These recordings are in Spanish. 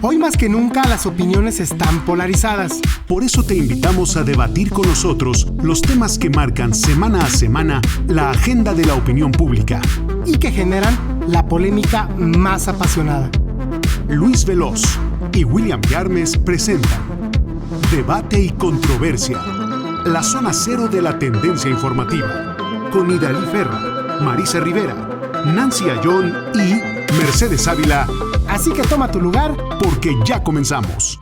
Hoy más que nunca las opiniones están polarizadas. Por eso te invitamos a debatir con nosotros los temas que marcan semana a semana la agenda de la opinión pública Y que generan la polémica más apasionada. Luis Veloz y William Yarmes presentan Debate y Controversia, la zona cero de la tendencia informativa, con Idalí Ferro, Marisa Rivera, Nancy Ayón y Mercedes Ávila. Así que toma tu lugar, porque ya comenzamos.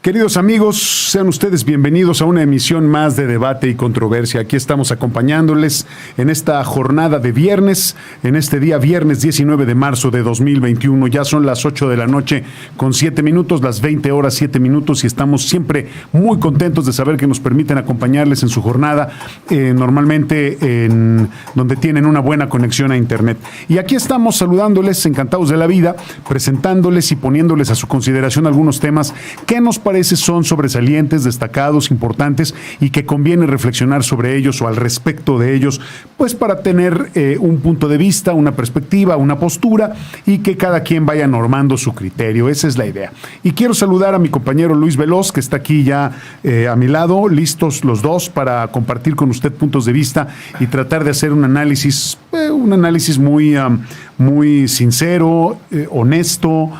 Queridos amigos, sean ustedes bienvenidos a una emisión más de Debate y Controversia. Aquí estamos acompañándoles en esta jornada de viernes, en este día viernes 19 de marzo de 2021. Ya son las 8 de la noche con 7 minutos, las 20 horas 7 minutos, y estamos siempre muy contentos de saber que nos permiten acompañarles en su jornada, normalmente en donde tienen una buena conexión a internet. Y aquí estamos saludándoles, encantados de la vida, presentándoles y poniéndoles a su consideración algunos temas que nos parecen son sobresalientes, destacados, importantes y que conviene reflexionar sobre ellos o al respecto de ellos, pues para tener un punto de vista, una perspectiva, una postura y que cada quien vaya normando su criterio. Esa es la idea. Y quiero saludar a mi compañero Luis Veloz, que está aquí ya a mi lado, listos los dos para compartir con usted puntos de vista y tratar de hacer un análisis muy sincero, honesto,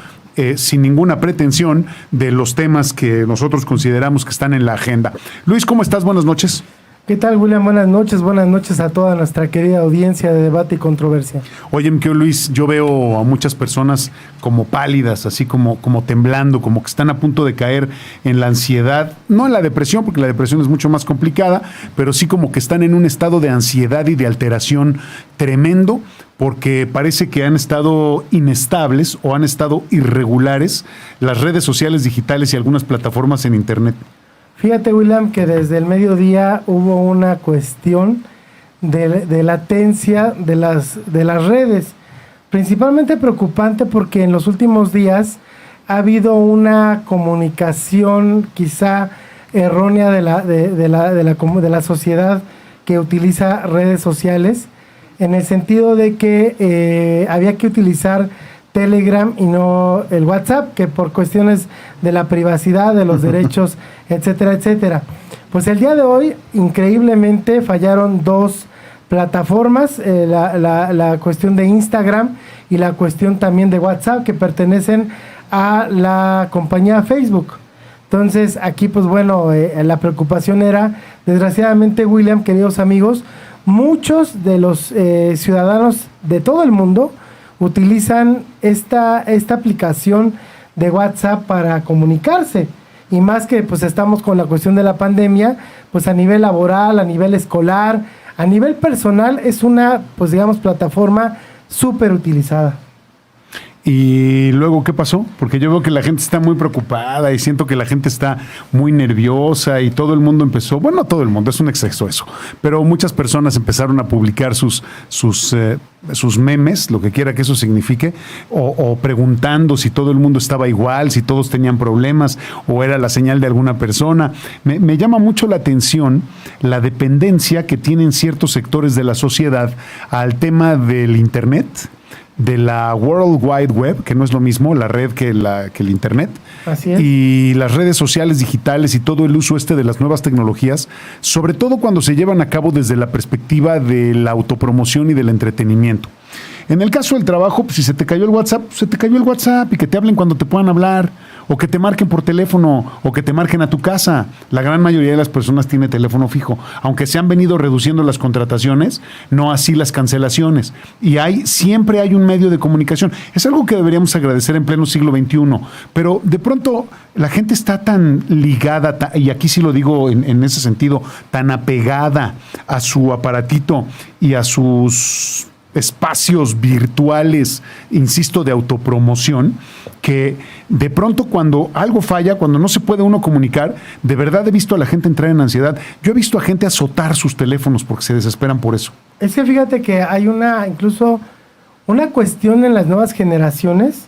sin ninguna pretensión de los temas que nosotros consideramos que están en la agenda. Luis, ¿cómo estás? Buenas noches. ¿Qué tal, William? Buenas noches a toda nuestra querida audiencia de Debate y Controversia. Oye, mi querido Luis, yo veo a muchas personas como pálidas, así como temblando, como que están a punto de caer en la ansiedad, no en la depresión, porque la depresión es mucho más complicada, pero sí como que están en un estado de ansiedad y de alteración tremendo, porque parece que han estado inestables o han estado irregulares las redes sociales digitales y algunas plataformas en internet. Fíjate, William, que desde el mediodía hubo una cuestión de latencia de las redes, principalmente preocupante porque en los últimos días ha habido una comunicación quizá errónea de la sociedad que utiliza redes sociales, en el sentido de que había que utilizar Telegram y no el WhatsApp, que por cuestiones de la privacidad, de los derechos, etcétera, etcétera. Pues el día de hoy, increíblemente, fallaron dos plataformas, la cuestión de Instagram y la cuestión también de WhatsApp, que pertenecen a la compañía Facebook. Entonces, aquí, pues bueno, la preocupación era, desgraciadamente, William, queridos amigos, muchos de los ciudadanos de todo el mundo utilizan esta aplicación de WhatsApp para comunicarse, y más que pues estamos con la cuestión de la pandemia, pues a nivel laboral, a nivel escolar, a nivel personal, es una, pues digamos, plataforma súper utilizada. Y luego, ¿qué pasó? Porque yo veo que la gente está muy preocupada y siento que la gente está muy nerviosa y todo el mundo empezó, bueno, no todo el mundo, es un exceso eso, pero muchas personas empezaron a publicar sus memes, lo que quiera que eso signifique, o preguntando si todo el mundo estaba igual, si todos tenían problemas o era la señal de alguna persona. Me llama mucho la atención la dependencia que tienen ciertos sectores de la sociedad al tema del Internet, de la World Wide Web, que no es lo mismo la red que el Internet. Así es. Y las redes sociales digitales y todo el uso de las nuevas tecnologías, sobre todo cuando se llevan a cabo desde la perspectiva de la autopromoción y del entretenimiento. En el caso del trabajo, pues si se te cayó el WhatsApp, se te cayó el WhatsApp, y que te hablen cuando te puedan hablar, o que te marquen por teléfono, o que te marquen a tu casa. La gran mayoría de las personas tiene teléfono fijo, aunque se han venido reduciendo las contrataciones, no así las cancelaciones. Y siempre hay un medio de comunicación. Es algo que deberíamos agradecer en pleno siglo XXI, pero de pronto la gente está tan ligada, y aquí sí lo digo en ese sentido, tan apegada a su aparatito y a sus espacios virtuales, insisto, de autopromoción, que de pronto cuando algo falla, cuando no se puede uno comunicar, de verdad he visto a la gente entrar en ansiedad. Yo he visto a gente azotar sus teléfonos porque se desesperan por eso. Es que fíjate que hay incluso una cuestión en las nuevas generaciones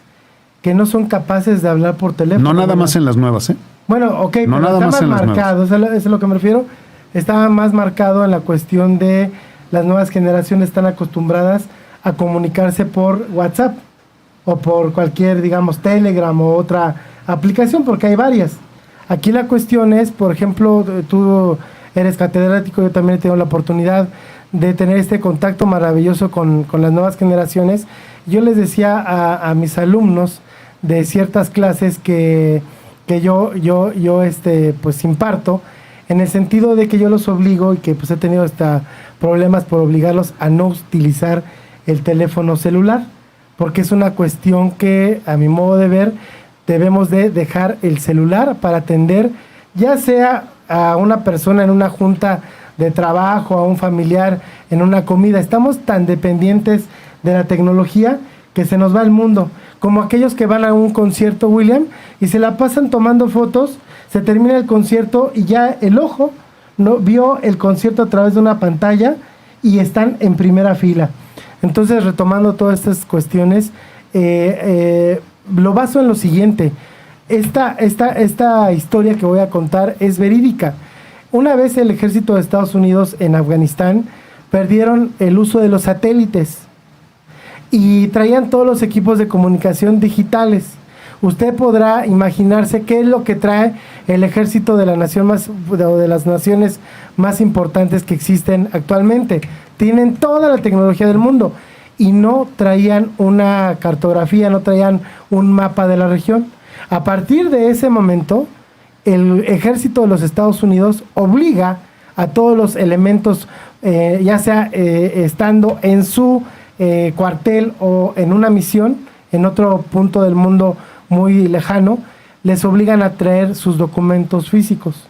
que no son capaces de hablar por teléfono. No nada más en las nuevas, ¿eh? Bueno, ok, no pero nada está más más marcado, eso es a lo que me refiero. Está más marcado en la cuestión de las nuevas generaciones están acostumbradas a comunicarse por WhatsApp o por cualquier, digamos, Telegram o otra aplicación, porque hay varias. Aquí la cuestión es, por ejemplo, tú eres catedrático, yo también he tenido la oportunidad de tener este contacto maravilloso con las nuevas generaciones. Yo les decía a mis alumnos de ciertas clases que yo pues imparto, en el sentido de que yo los obligo, y que pues he tenido hasta problemas por obligarlos a no utilizar el teléfono celular, porque es una cuestión que, a mi modo de ver, debemos de dejar el celular para atender, ya sea a una persona en una junta de trabajo, a un familiar en una comida. Estamos tan dependientes de la tecnología que se nos va el mundo, como aquellos que van a un concierto, William, y se la pasan tomando fotos, se termina el concierto y ya el ojo no vio el concierto a través de una pantalla y están en primera fila. Entonces, retomando todas estas cuestiones, lo baso en lo siguiente. Esta historia que voy a contar es verídica. Una vez el ejército de Estados Unidos en Afganistán perdieron el uso de los satélites y traían todos los equipos de comunicación digitales. Usted podrá imaginarse qué es lo que trae el ejército de la nación de las naciones más importantes que existen actualmente. Tienen toda la tecnología del mundo y no traían una cartografía, no traían un mapa de la región. A partir de ese momento, el ejército de los Estados Unidos obliga a todos los elementos, ya sea estando en su cuartel o en una misión en otro punto del mundo muy lejano, les obligan a traer sus documentos físicos,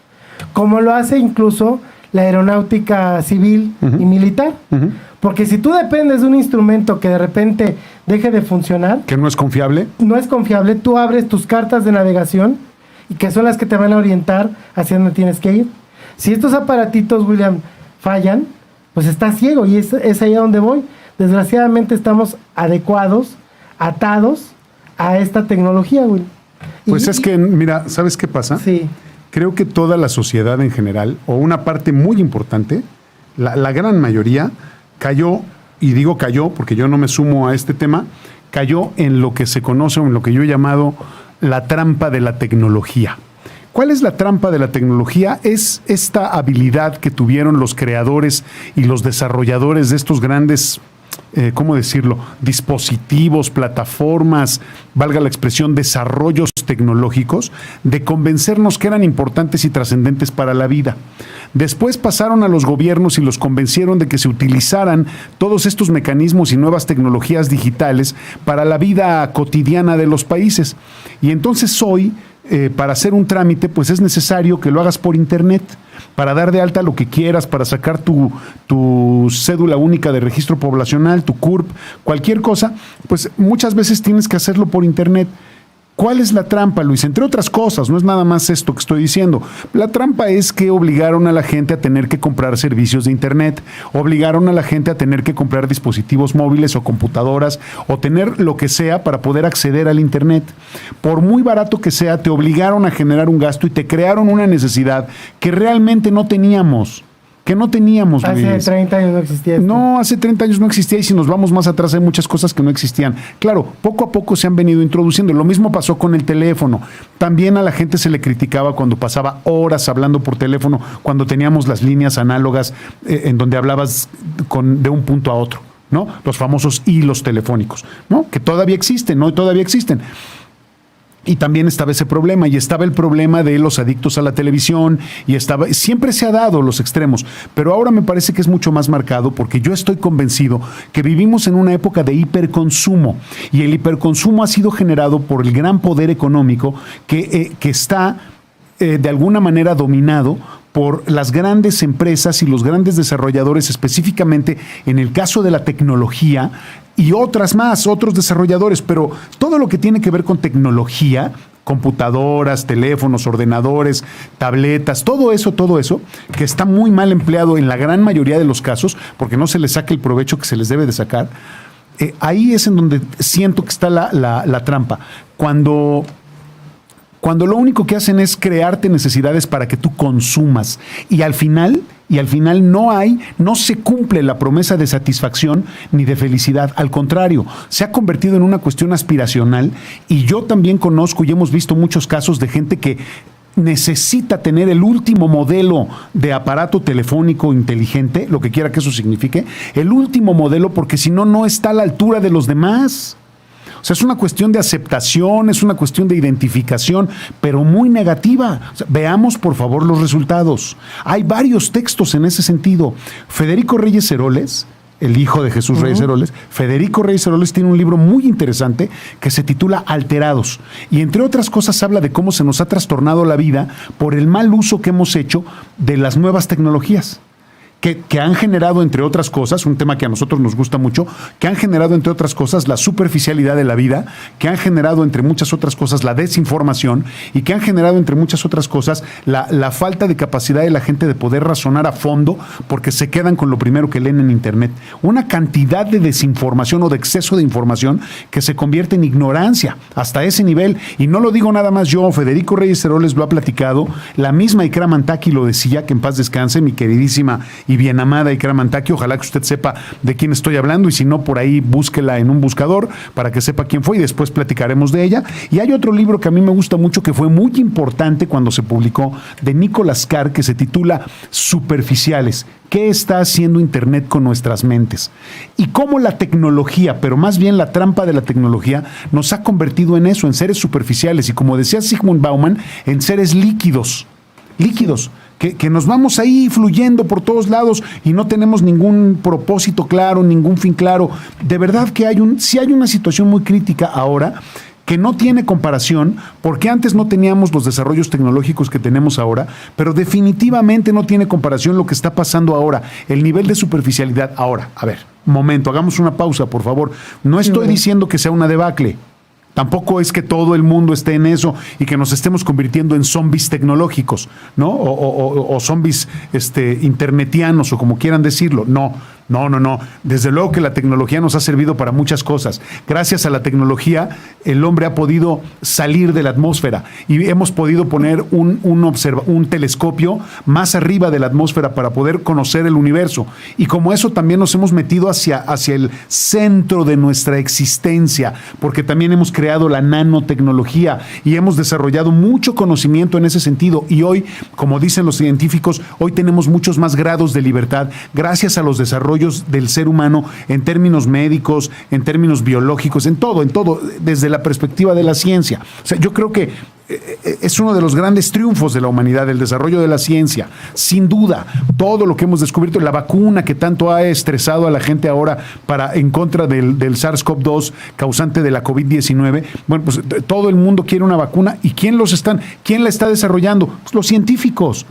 como lo hace incluso la aeronáutica civil y militar. Porque si tú dependes de un instrumento que de repente deje de funcionar, que no es confiable, tú abres tus cartas de navegación y que son las que te van a orientar hacia dónde tienes que ir. Si estos aparatitos, William, fallan, pues estás ciego, y es ahí a donde voy. Desgraciadamente estamos atados a esta tecnología, Will. Pues es que, mira, ¿sabes qué pasa? Sí. Creo que toda la sociedad en general, o una parte muy importante, la gran mayoría, cayó, y digo cayó porque yo no me sumo a este tema, cayó en lo que se conoce, o en lo que yo he llamado la trampa de la tecnología. ¿Cuál es la trampa de la tecnología? Es esta habilidad que tuvieron los creadores y los desarrolladores de estos grandes, ¿cómo decirlo?, dispositivos, plataformas, valga la expresión, desarrollos tecnológicos, de convencernos que eran importantes y trascendentes para la vida. Después pasaron a los gobiernos y los convencieron de que se utilizaran todos estos mecanismos y nuevas tecnologías digitales para la vida cotidiana de los países. Y entonces hoy, para hacer un trámite, pues es necesario que lo hagas por internet, para dar de alta lo que quieras, para sacar tu cédula única de registro poblacional, tu CURP, cualquier cosa, pues muchas veces tienes que hacerlo por internet. ¿Cuál es la trampa, Luis? Entre otras cosas, no es nada más esto que estoy diciendo. La trampa es que obligaron a la gente a tener que comprar servicios de internet, obligaron a la gente a tener que comprar dispositivos móviles o computadoras o tener lo que sea para poder acceder al internet. Por muy barato que sea, te obligaron a generar un gasto y te crearon una necesidad que realmente no teníamos. Hace Luis. 30 años no existía esto. No, hace 30 años no existía, y si nos vamos más atrás hay muchas cosas que no existían. Claro, poco a poco se han venido introduciendo. Lo mismo pasó con el teléfono. También a la gente se le criticaba cuando pasaba horas hablando por teléfono, cuando teníamos las líneas análogas en donde hablabas de un punto a otro, ¿no? Los famosos hilos telefónicos, ¿no? Que todavía existen, ¿no? Todavía existen. Y también estaba ese problema, y estaba el problema de los adictos a la televisión, siempre se ha dado los extremos, pero ahora me parece que es mucho más marcado, porque yo estoy convencido que vivimos en una época de hiperconsumo, y el hiperconsumo ha sido generado por el gran poder económico que está de alguna manera dominado por las grandes empresas y los grandes desarrolladores, específicamente en el caso de la tecnología, y otros desarrolladores, pero todo lo que tiene que ver con tecnología, computadoras, teléfonos, ordenadores, tabletas, todo eso, que está muy mal empleado en la gran mayoría de los casos, porque no se les saca el provecho que se les debe de sacar, ahí es en donde siento que está la trampa. Cuando lo único que hacen es crearte necesidades para que tú consumas, y al final y al final no se cumple la promesa de satisfacción ni de felicidad. Al contrario, se ha convertido en una cuestión aspiracional, y yo también conozco y hemos visto muchos casos de gente que necesita tener el último modelo de aparato telefónico inteligente, lo que quiera que eso signifique, el último modelo, porque si no, no está a la altura de los demás. O sea, es una cuestión de aceptación, es una cuestión de identificación, pero muy negativa. O sea, veamos, por favor, los resultados. Hay varios textos en ese sentido. Federico Reyes Heroles, el hijo de Jesús Reyes Heroles, Federico Reyes Heroles, tiene un libro muy interesante que se titula Alterados, y entre otras cosas habla de cómo se nos ha trastornado la vida por el mal uso que hemos hecho de las nuevas tecnologías. Que han generado, entre otras cosas, un tema que a nosotros nos gusta mucho, que han generado, entre otras cosas, la superficialidad de la vida, que han generado, entre muchas otras cosas, la desinformación, y que han generado, entre muchas otras cosas, la falta de capacidad de la gente de poder razonar a fondo, porque se quedan con lo primero que leen en Internet. Una cantidad de desinformación o de exceso de información que se convierte en ignorancia hasta ese nivel. Y no lo digo nada más yo, Federico Reyes Heroles lo ha platicado, la misma Ikram Antaki lo decía, que en paz descanse, mi queridísima y bien amada Ikram Antaki. Ojalá que usted sepa de quién estoy hablando, y si no, por ahí búsquela en un buscador para que sepa quién fue, y después platicaremos de ella. Y hay otro libro que a mí me gusta mucho, que fue muy importante cuando se publicó, de Nicholas Carr, que se titula Superficiales: ¿qué está haciendo Internet con nuestras mentes? Y cómo la tecnología, pero más bien la trampa de la tecnología, nos ha convertido en eso, en seres superficiales, y como decía Zygmunt Bauman, en seres líquidos. Que nos vamos ahí fluyendo por todos lados y no tenemos ningún propósito claro, ningún fin claro. De verdad que sí hay una situación muy crítica ahora, que no tiene comparación, porque antes no teníamos los desarrollos tecnológicos que tenemos ahora, pero definitivamente no tiene comparación lo que está pasando ahora, el nivel de superficialidad. Ahora, a ver, momento, hagamos una pausa, por favor. No estoy diciendo que sea una debacle. Tampoco es que todo el mundo esté en eso y que nos estemos convirtiendo en zombies tecnológicos, ¿no? O zombies internetianos, o como quieran decirlo. No. Desde luego que la tecnología nos ha servido para muchas cosas. Gracias a la tecnología, el hombre ha podido salir de la atmósfera y hemos podido poner un telescopio más arriba de la atmósfera para poder conocer el universo. Y como eso, también nos hemos metido hacia el centro de nuestra existencia, porque también hemos creado la nanotecnología y hemos desarrollado mucho conocimiento en ese sentido. Y hoy, como dicen los científicos, hoy tenemos muchos más grados de libertad gracias a los desarrollos del ser humano en términos médicos, en términos biológicos, en todo, desde la perspectiva de la ciencia. O sea, yo creo que es uno de los grandes triunfos de la humanidad, el desarrollo de la ciencia. Sin duda, todo lo que hemos descubierto, la vacuna que tanto ha estresado a la gente ahora en contra del SARS-CoV-2 causante de la COVID-19. Bueno, pues todo el mundo quiere una vacuna. ¿Y quién la está desarrollando? Pues los científicos.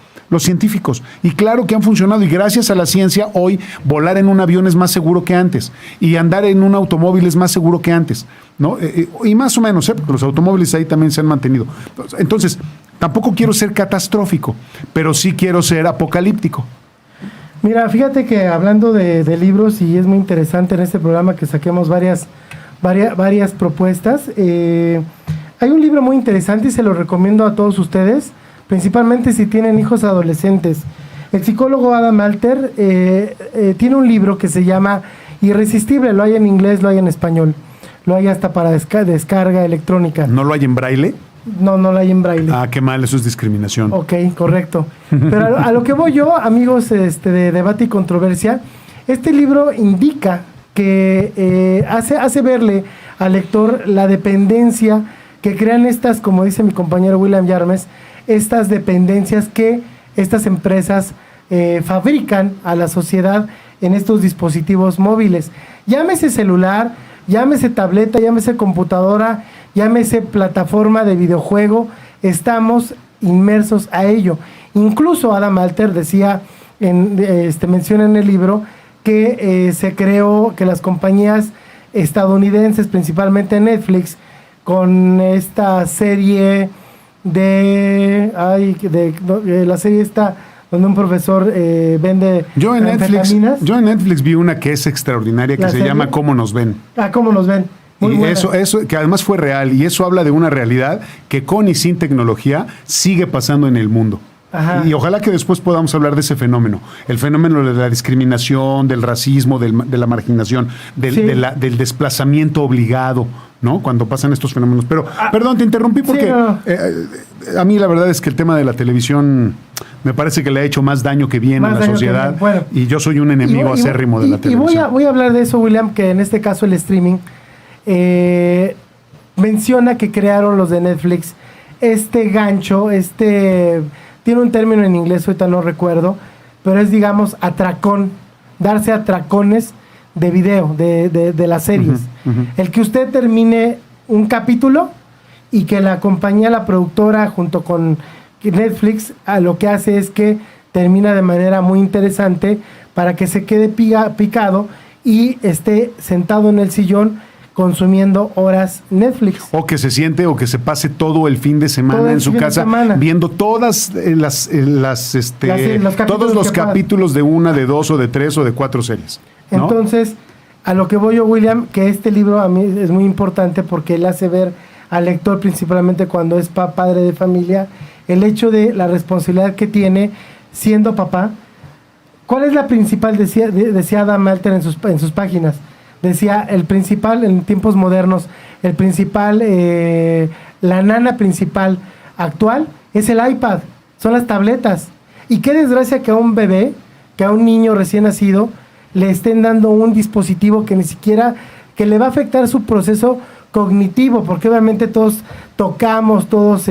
Y claro que han funcionado, y gracias a la ciencia hoy volar en un avión es más seguro que antes, y andar en un automóvil es más seguro que antes, ¿no? Y más o menos, porque los automóviles ahí también se han mantenido. Entonces, tampoco quiero ser catastrófico, pero sí quiero ser apocalíptico. Mira, fíjate que hablando de libros, y es muy interesante en este programa que saquemos varias propuestas, hay un libro muy interesante y se lo recomiendo a todos ustedes, principalmente si tienen hijos adolescentes. El psicólogo Adam Alter tiene un libro que se llama Irresistible, lo hay en inglés, lo hay en español, lo hay hasta para descarga electrónica. ¿No lo hay en braille? No lo hay en braille. Ah, qué mal, eso es discriminación. Ok, correcto. Pero a lo que voy yo, amigos de Debate y Controversia, este libro indica que hace verle al lector la dependencia que crean estas, como dice mi compañero William Yarmes, estas dependencias que estas empresas fabrican a la sociedad en estos dispositivos móviles. Llámese celular, llámese tableta, llámese computadora, llámese plataforma de videojuego, estamos inmersos a ello. Incluso Adam Alter decía, menciona en el libro, que se creó que las compañías estadounidenses, principalmente Netflix, con esta serie la serie esta donde un profesor vende anfetaminas. Yo en Netflix vi una que es extraordinaria, que se llama ¿Cómo nos ven? ¿Cómo nos ven? Muy y buena. eso que además fue real, y eso habla de una realidad que con y sin tecnología sigue pasando en el mundo. Ajá. Y ojalá que después podamos hablar de ese fenómeno. El fenómeno de la discriminación, del racismo, de la marginación, Sí. del desplazamiento obligado, ¿no? Cuando pasan estos fenómenos. Pero, perdón, te interrumpí porque Sí, no. a mí la verdad es que el tema de la televisión me parece que le ha hecho más daño que bien Más a la daño que sociedad. bien. Bueno. Y yo soy un enemigo acérrimo de la Y televisión. voy a hablar de eso, William, que en este caso el streaming menciona que crearon los de Netflix este gancho, tiene un término en inglés, ahorita no recuerdo, pero es, digamos, atracón, darse atracones de video, de las series. El que usted termine un capítulo y que la compañía, la productora, junto con Netflix, lo que hace es que termina de manera muy interesante para que se quede picado y esté sentado en el sillón consumiendo horas Netflix. O que se siente o que se pase todo el fin de semana Todo el en su fin de casa semana. viendo todas todos los capítulos de una, de dos o de tres o de cuatro series, ¿no? Entonces, a lo que voy yo, William, que este libro a mí es muy importante porque él hace ver al lector, principalmente cuando es padre de familia, el hecho de la responsabilidad que tiene siendo papá. ¿Cuál es la principal? Decía Adam Alter en sus páginas. Decía, el principal, en tiempos modernos, el principal, la nana principal actual es el iPad, son las tabletas. Y qué desgracia que a un bebé, que a un niño recién nacido, le estén dando un dispositivo que ni siquiera, que le va a afectar su proceso cognitivo, porque obviamente todos tocamos, todos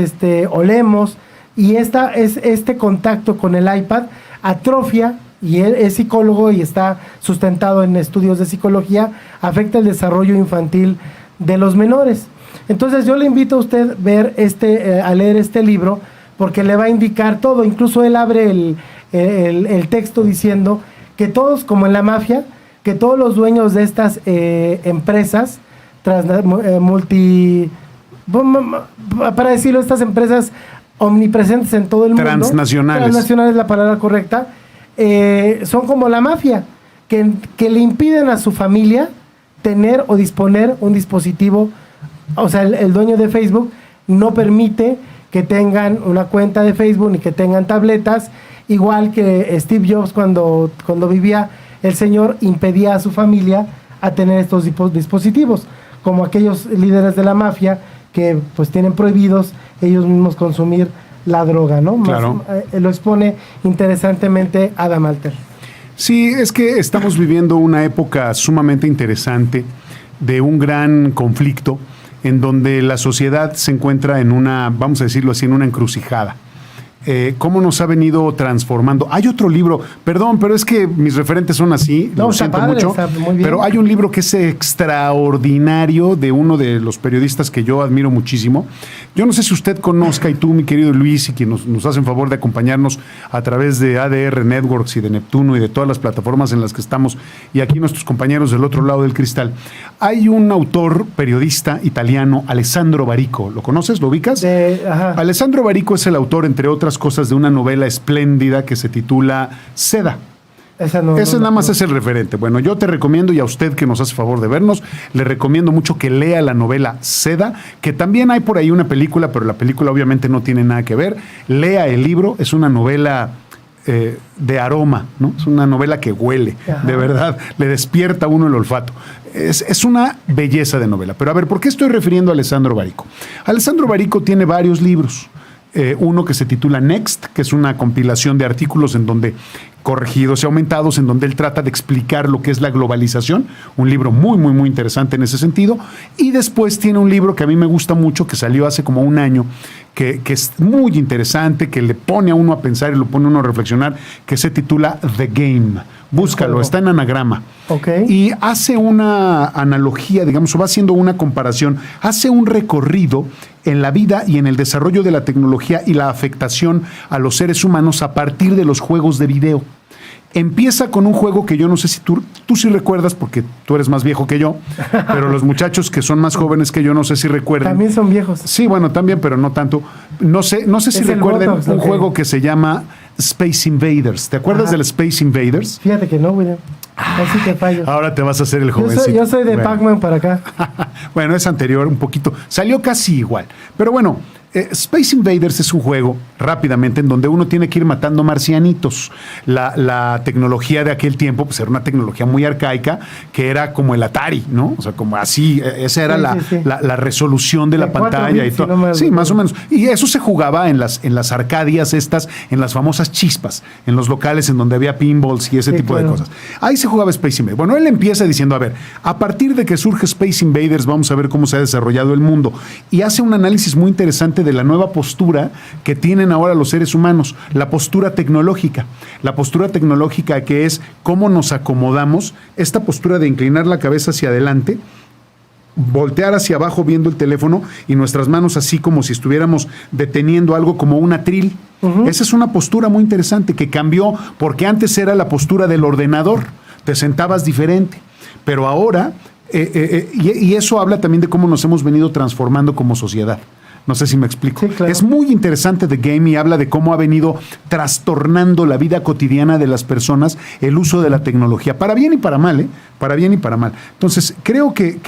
olemos, y este contacto con el iPad atrofia, y él es psicólogo y está sustentado en estudios de psicología, afecta el desarrollo infantil de los menores. Entonces yo le invito a usted a leer este libro, porque le va a indicar todo. Incluso él abre el texto diciendo que todos, como en la mafia, que todos los dueños de estas empresas para decirlo, estas empresas omnipresentes en todo el mundo, transnacionales es la palabra correcta, son como la mafia, que le impiden a su familia tener o disponer un dispositivo. O sea, el dueño de Facebook no permite que tengan una cuenta de Facebook ni que tengan tabletas, igual que Steve Jobs cuando vivía, el señor impedía a su familia a tener estos dispositivos, como aquellos líderes de la mafia que pues tienen prohibidos ellos mismos consumir la droga, ¿no? Claro. Lo expone interesantemente Adam Alter. Sí, es que estamos viviendo una época sumamente interesante de un gran conflicto en donde la sociedad se encuentra en una, vamos a decirlo así, en una encrucijada. Cómo nos ha venido transformando. Hay otro libro, perdón, pero es que mis referentes son así, no, lo siento padre, mucho, muy bien. pero hay un libro que es extraordinario de uno de los periodistas que yo admiro muchísimo. Yo no sé si usted conozca, y tú, mi querido Luis, y quien nos hacen favor de acompañarnos a través de ADR Networks y de Neptuno y de todas las plataformas en las que estamos, y aquí nuestros compañeros del otro lado del cristal. Hay un autor, periodista italiano, Alessandro Barico. ¿Lo conoces? ¿Lo ubicas? Alessandro Barico es el autor, entre otras cosas, de una novela espléndida que se titula Seda. Ese nada más es el referente. Bueno, yo te recomiendo, y a usted que nos hace favor de vernos, le recomiendo mucho que lea la novela Seda, que también hay por ahí una película, pero la película obviamente no tiene nada que ver. Lea el libro, es una novela de aroma, ¿no? Es una novela que huele, de verdad, le despierta a uno el olfato. Es una belleza de novela. Pero a ver, ¿por qué estoy refiriendo a Alessandro Barico? Alessandro Barico tiene varios libros. Uno que se titula Next, que es una compilación de artículos en donde, corregidos y aumentados, en donde él trata de explicar lo que es la globalización, un libro muy, muy, muy interesante en ese sentido. Y después tiene un libro que a mí me gusta mucho, que salió hace como un año, que es muy interesante, que le pone a uno a pensar y lo pone a uno a reflexionar, que se titula The Game. Búscalo, está en anagrama. Okay. Y hace una analogía, digamos, o va haciendo una comparación, hace un recorrido en la vida y en el desarrollo de la tecnología y la afectación a los seres humanos a partir de los juegos de video. Empieza con un juego que yo no sé si tú sí recuerdas, porque tú eres más viejo que yo, pero los muchachos que son más jóvenes que yo no sé si recuerdan. También son viejos. Sí, bueno, también, pero no tanto. No sé si recuerden un juego que se llama Space Invaders. ¿Te acuerdas del Space Invaders? Fíjate que no, William. Así te fallo. Ahora te vas a hacer el jovencito. Yo soy de Pac-Man para acá. Bueno, es anterior un poquito. Salió casi igual. Pero bueno, Space Invaders es un juego, rápidamente, en donde uno tiene que ir matando marcianitos. La tecnología de aquel tiempo, pues era una tecnología muy arcaica, que era como el Atari, ¿no? O sea, como así, esa era la resolución de la pantalla y todo. No sí, más o menos. Y eso se jugaba en las arcadias estas, en las famosas chispas, en los locales en donde había pinballs y ese tipo de cosas. Ahí se jugaba Space Invaders. Bueno, él empieza diciendo, a ver, a partir de que surge Space Invaders, vamos a ver cómo se ha desarrollado el mundo. Y hace un análisis muy interesante de la nueva postura que tienen ahora los seres humanos, la postura tecnológica. La postura tecnológica que es cómo nos acomodamos, esta postura de inclinar la cabeza hacia adelante, voltear hacia abajo viendo el teléfono y nuestras manos así como si estuviéramos deteniendo algo como un atril. Esa es una postura muy interesante que cambió porque antes era la postura del ordenador, te sentabas diferente, pero ahora, y eso habla también de cómo nos hemos venido transformando como sociedad. No sé si me explico. Sí, claro. Es muy interesante The Game y habla de cómo ha venido trastornando la vida cotidiana de las personas el uso de la tecnología, para bien y para mal, ¿eh? Para bien y para mal. Entonces, creo que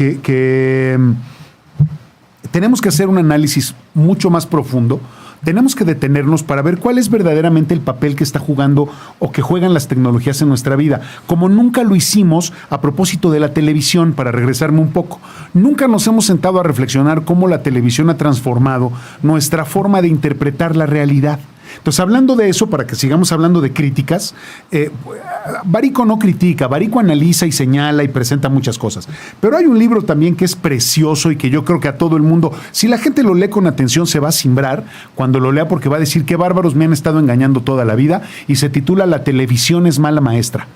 tenemos que hacer un análisis mucho más profundo. Tenemos que detenernos para ver cuál es verdaderamente el papel que está jugando o que juegan las tecnologías en nuestra vida, como nunca lo hicimos a propósito de la televisión, para regresarme un poco. Nunca nos hemos sentado a reflexionar cómo la televisión ha transformado nuestra forma de interpretar la realidad. Entonces, hablando de eso, para que sigamos hablando de críticas, Barico no critica, Barico analiza y señala y presenta muchas cosas. Pero hay un libro también que es precioso y que yo creo que a todo el mundo, si la gente lo lee con atención, se va a cimbrar cuando lo lea, porque va a decir qué bárbaros me han estado engañando toda la vida, y se titula La televisión es mala maestra.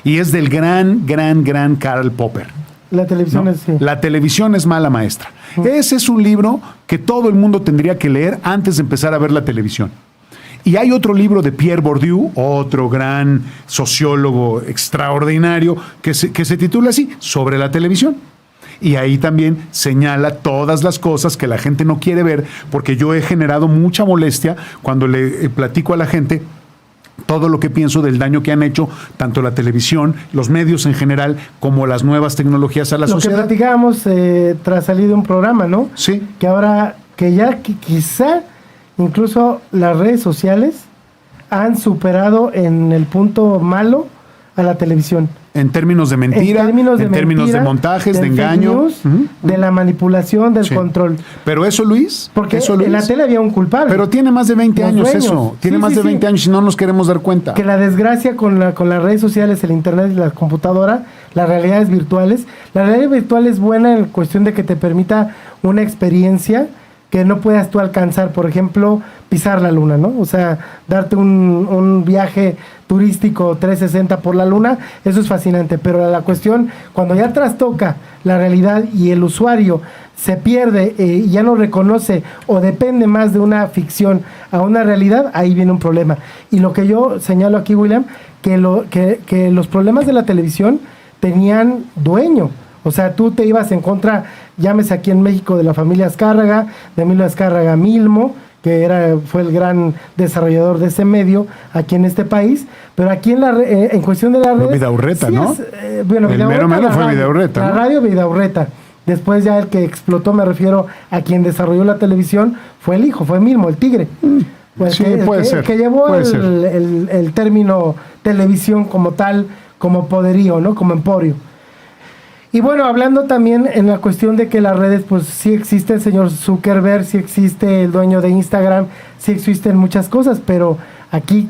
Y es del gran Karl Popper. La televisión, ¿no? Sí. La televisión es mala maestra. Ese es un libro que todo el mundo tendría que leer antes de empezar a ver la televisión. Y hay otro libro de Pierre Bourdieu, otro gran sociólogo extraordinario, que se titula así, Sobre la televisión. Y ahí también señala todas las cosas que la gente no quiere ver, porque yo he generado mucha molestia cuando le platico a la gente todo lo que pienso del daño que han hecho tanto la televisión, los medios en general, como las nuevas tecnologías a la sociedad. Lo que platicábamos tras salir de un programa, ¿no? Sí. Que ahora, quizá incluso las redes sociales han superado en el punto malo a la televisión. En términos de mentira, en términos de montajes, de engaño. News, de la manipulación, del control. Pero eso, Luis... Porque en la tele había un culpable. Pero tiene más de 20 años eso. Tiene más de 20 años y no nos queremos dar cuenta. Que la desgracia con las redes sociales, el internet y la computadora, las realidades virtuales. La realidad virtual es buena en cuestión de que te permita una experiencia que no puedas tú alcanzar, por ejemplo, pisar la luna, ¿no? O sea, darte un viaje turístico 360 por la luna, eso es fascinante, pero la cuestión, cuando ya trastoca la realidad y el usuario se pierde y ya no reconoce o depende más de una ficción a una realidad, ahí viene un problema. Y lo que yo señalo aquí, William, que los problemas de la televisión tenían dueño. O sea, tú te ibas en contra, llámese aquí en México, de la familia Azcárraga, de Emilio Azcárraga Milmo, que fue el gran desarrollador de ese medio aquí en este país, pero aquí en cuestión de la red... Vidaurreta, sí, ¿no? Bueno, el mero fue Vidaurreta. La radio Vidaurreta. Después ya el que explotó, me refiero a quien desarrolló la televisión, fue el hijo, fue Milmo, el tigre. Pues sí, puede ser. Que llevó el término televisión como tal, como poderío, ¿no? Como emporio. Y bueno, hablando también en la cuestión de que las redes, pues sí existe el señor Zuckerberg, sí existe el dueño de Instagram, sí existen muchas cosas, pero aquí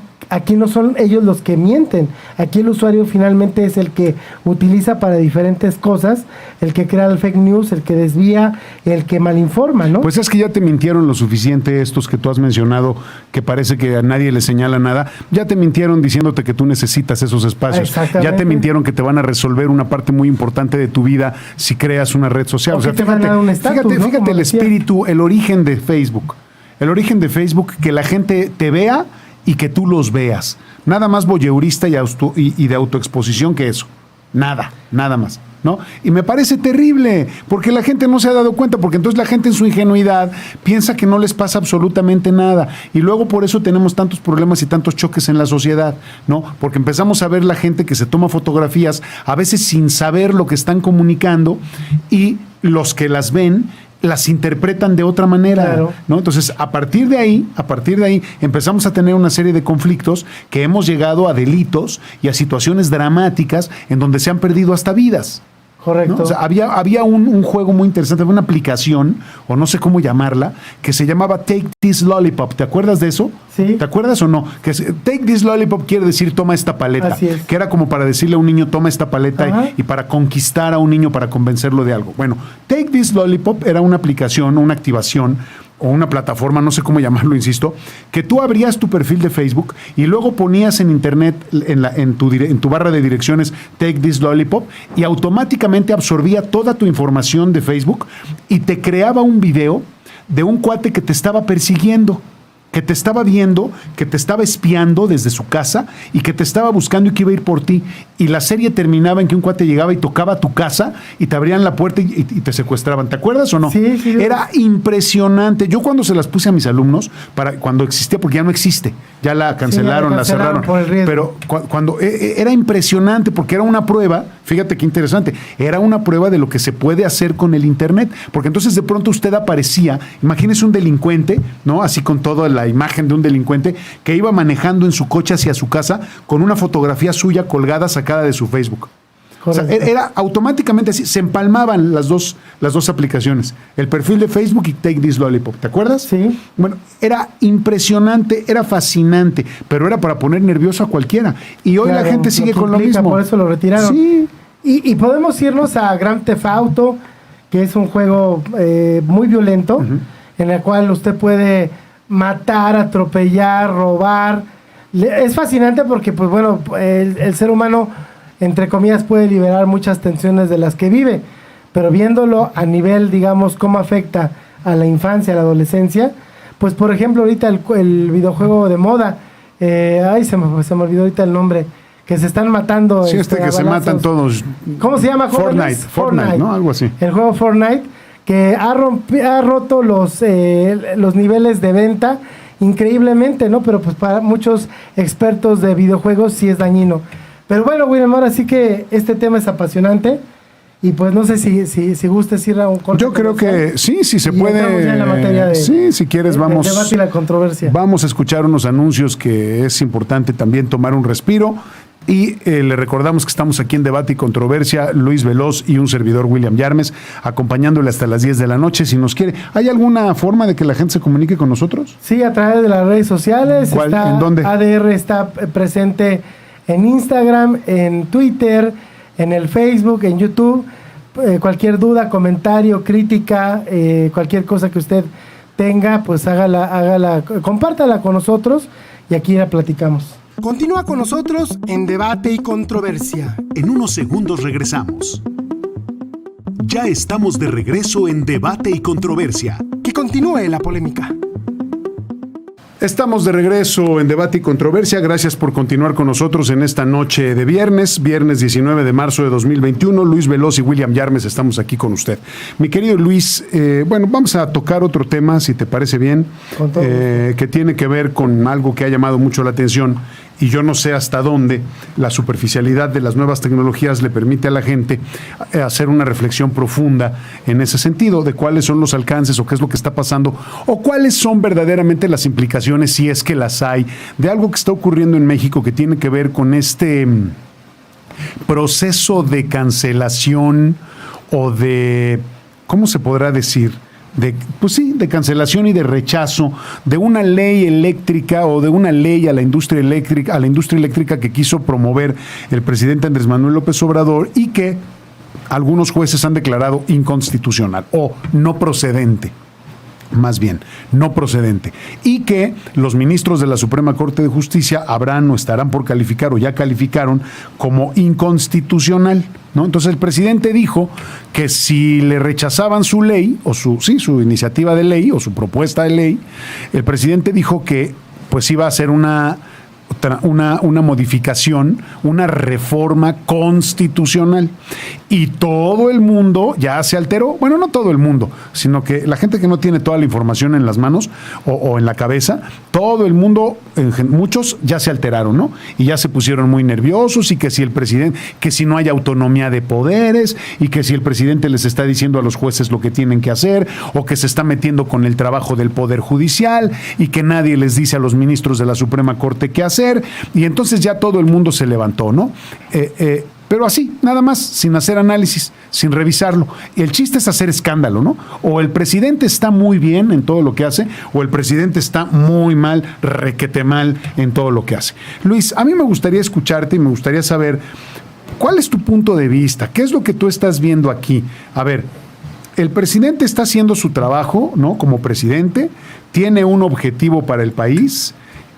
no son ellos los que mienten. Aquí el usuario finalmente es el que utiliza para diferentes cosas, el que crea el fake news, el que desvía, el que malinforma, ¿no? Pues es que ya te mintieron lo suficiente estos que tú has mencionado, que parece que a nadie le señala nada. Ya te mintieron diciéndote que tú necesitas esos espacios. Ya te mintieron que te van a resolver una parte muy importante de tu vida si creas una red social. O sea, fíjate el espíritu, el origen de Facebook. El origen de Facebook, que la gente te vea y que tú los veas. Nada más voyeurista y de autoexposición que eso. Nada más, ¿no? Y me parece terrible, porque la gente no se ha dado cuenta, porque entonces la gente en su ingenuidad piensa que no les pasa absolutamente nada. Y luego por eso tenemos tantos problemas y tantos choques en la sociedad, ¿no? Porque empezamos a ver la gente que se toma fotografías, a veces sin saber lo que están comunicando, y los que las ven las interpretan de otra manera, Claro. ¿no? Entonces, a partir de ahí, empezamos a tener una serie de conflictos que hemos llegado a delitos y a situaciones dramáticas en donde se han perdido hasta vidas. Correcto. ¿No? O sea, había un juego muy interesante, una aplicación, o no sé cómo llamarla, que se llamaba Take This Lollipop. ¿Te acuerdas de eso? Sí. ¿Te acuerdas o no? Take This Lollipop quiere decir toma esta paleta. Así es. Que era como para decirle a un niño toma esta paleta Ajá. y para conquistar a un niño, para convencerlo de algo. Bueno, Take This Lollipop era una aplicación, una activación o una plataforma, no sé cómo llamarlo, insisto, que tú abrías tu perfil de Facebook y luego ponías en internet, en tu barra de direcciones, Take This Lollipop, y automáticamente absorbía toda tu información de Facebook y te creaba un video de un cuate que te estaba persiguiendo, que te estaba viendo, que te estaba espiando desde su casa y que te estaba buscando y que iba a ir por ti. Y la serie terminaba en que un cuate llegaba y tocaba tu casa y te abrían la puerta y te secuestraban. ¿Te acuerdas o no? Sí, sí. Era impresionante. Yo cuando se las puse a mis alumnos, cuando existía, porque ya no existe, ya la cancelaron, la la cerraron. por el riesgo. Pero cuando era impresionante porque era una prueba, fíjate qué interesante, era una prueba de lo que se puede hacer con el Internet. Porque entonces de pronto usted aparecía, imagínese un delincuente, ¿no? Así con toda la imagen de un delincuente que iba manejando en su coche hacia su casa con una fotografía suya colgada sacada de su Facebook. O sea, Correcto. era automáticamente así, se empalmaban las dos aplicaciones, el perfil de Facebook y Take This Lollipop, ¿te acuerdas? Sí. Bueno, era impresionante, era fascinante, pero era para poner nervioso a cualquiera. Y hoy Claro, la gente sigue que con lo implica, mismo. Por eso lo retiraron. Sí. Y podemos irnos a Grand Theft Auto, que es un juego muy violento, en el cual usted puede matar, atropellar, robar. Es fascinante porque, pues bueno, el ser humano, entre comillas, puede liberar muchas tensiones de las que vive, pero viéndolo a nivel, digamos, cómo afecta a la infancia, a la adolescencia, pues por ejemplo, ahorita el videojuego de moda, se me olvidó ahorita el nombre, que se están matando. Sí, que a se balazos. matan todos. ¿Cómo se llama? jóvenes? Fortnite, ¿no? Algo así. El juego Fortnite, que ha roto los niveles de venta increíblemente, ¿no? Pero pues para muchos expertos de videojuegos sí es dañino. Pero bueno, William, ahora sí que este tema es apasionante y pues no sé si gustes ir a un corte. Yo creo que sí se y entramos ya en la materia puede. Sí, si quieres, del vamos. debate y la controversia. Vamos a escuchar unos anuncios que es importante también tomar un respiro. Y le recordamos que estamos aquí en Debate y Controversia, Luis Veloz y un servidor, William Yarmes, acompañándole hasta las 10 de la noche. Si nos quiere, ¿hay alguna forma de que la gente se comunique con nosotros? Sí, a través de las redes sociales. ¿Cuál? ¿En dónde? ADR está presente en Instagram, en Twitter, en el Facebook, en YouTube. Cualquier duda, comentario, crítica, cualquier cosa que usted tenga, pues hágala, compártala con nosotros y aquí la platicamos. Continúa con nosotros en Debate y Controversia. En unos segundos regresamos. Ya estamos de regreso en Debate y Controversia. Que continúe la polémica. Estamos de regreso en Debate y Controversia. Gracias por continuar con nosotros en esta noche de viernes 19 de marzo de 2021. Luis Veloz y William Yarmes estamos aquí con usted. Mi querido Luis, bueno, vamos a tocar otro tema, si te parece bien, Con todo gusto. que tiene que ver con algo que ha llamado mucho la atención y yo no sé hasta dónde la superficialidad de las nuevas tecnologías le permite a la gente hacer una reflexión profunda en ese sentido, de cuáles son los alcances o qué es lo que está pasando o cuáles son verdaderamente las implicaciones, si es que las hay, de algo que está ocurriendo en México que tiene que ver con este proceso de cancelación o de, ¿cómo se podrá decir? De cancelación y de rechazo de una ley eléctrica o de una ley a la industria eléctrica que quiso promover el presidente Andrés Manuel López Obrador y que algunos jueces han declarado inconstitucional o no procedente. Más bien, no procedente. Y que los ministros de la Suprema Corte de Justicia habrán o estarán por calificar o ya calificaron como inconstitucional, ¿no? Entonces el presidente dijo que si le rechazaban su ley, o su iniciativa de ley o su propuesta de ley, el presidente dijo que pues iba a hacer una modificación, una reforma constitucional. Y todo el mundo ya se alteró. Bueno, no todo el mundo, sino que la gente que no tiene toda la información en las manos o en la cabeza, todo el mundo, muchos ya se alteraron, ¿no? Y ya se pusieron muy nerviosos y que si el presidente, que si no hay autonomía de poderes y que si el presidente les está diciendo a los jueces lo que tienen que hacer o que se está metiendo con el trabajo del Poder Judicial y que nadie les dice a los ministros de la Suprema Corte qué hacer. Y entonces ya todo el mundo se levantó, ¿no? Pero así, nada más, sin hacer análisis, sin revisarlo. Y el chiste es hacer escándalo, ¿no? O el presidente está muy bien en todo lo que hace, o el presidente está muy mal, requete mal en todo lo que hace. Luis, a mí me gustaría escucharte y me gustaría saber, ¿cuál es tu punto de vista? ¿Qué es lo que tú estás viendo aquí? A ver, el presidente está haciendo su trabajo, ¿no? Como presidente, tiene un objetivo para el país.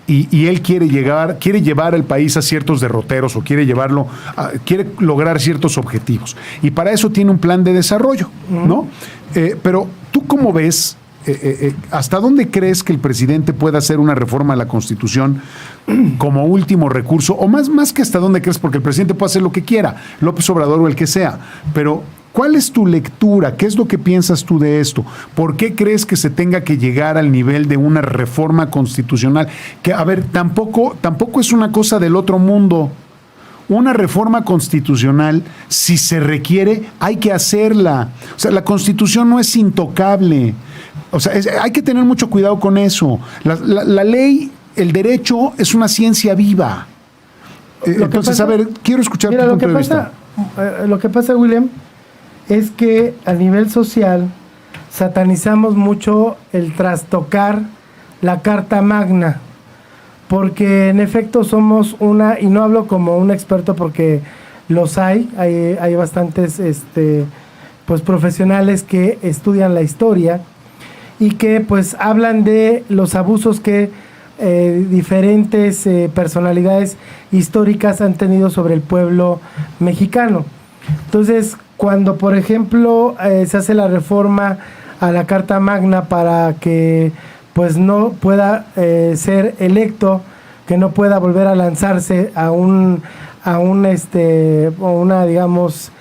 Y él quiere llevar al país a ciertos derroteros o quiere lograr ciertos objetivos. Y para eso tiene un plan de desarrollo, ¿no? Pero ¿tú cómo ves, hasta dónde crees que el presidente pueda hacer una reforma a la Constitución como último recurso? O más que hasta dónde crees, porque el presidente puede hacer lo que quiera, López Obrador o el que sea, pero ¿cuál es tu lectura? ¿Qué es lo que piensas tú de esto? ¿Por qué crees que se tenga que llegar al nivel de una reforma constitucional? Que, a ver, tampoco es una cosa del otro mundo. Una reforma constitucional, si se requiere, hay que hacerla. O sea, la Constitución no es intocable. O sea, hay que tener mucho cuidado con eso. La ley, el derecho, es una ciencia viva. Entonces, a ver, quiero escuchar tu punto de vista. Lo que pasa, William, es que a nivel social satanizamos mucho el trastocar la Carta Magna, porque en efecto somos y no hablo como un experto porque los hay bastantes pues profesionales que estudian la historia y que pues hablan de los abusos que diferentes personalidades históricas han tenido sobre el pueblo mexicano. Entonces, cuando, por ejemplo, se hace la reforma a la Carta Magna para que pues no pueda ser electo, que no pueda volver a lanzarse a una digamos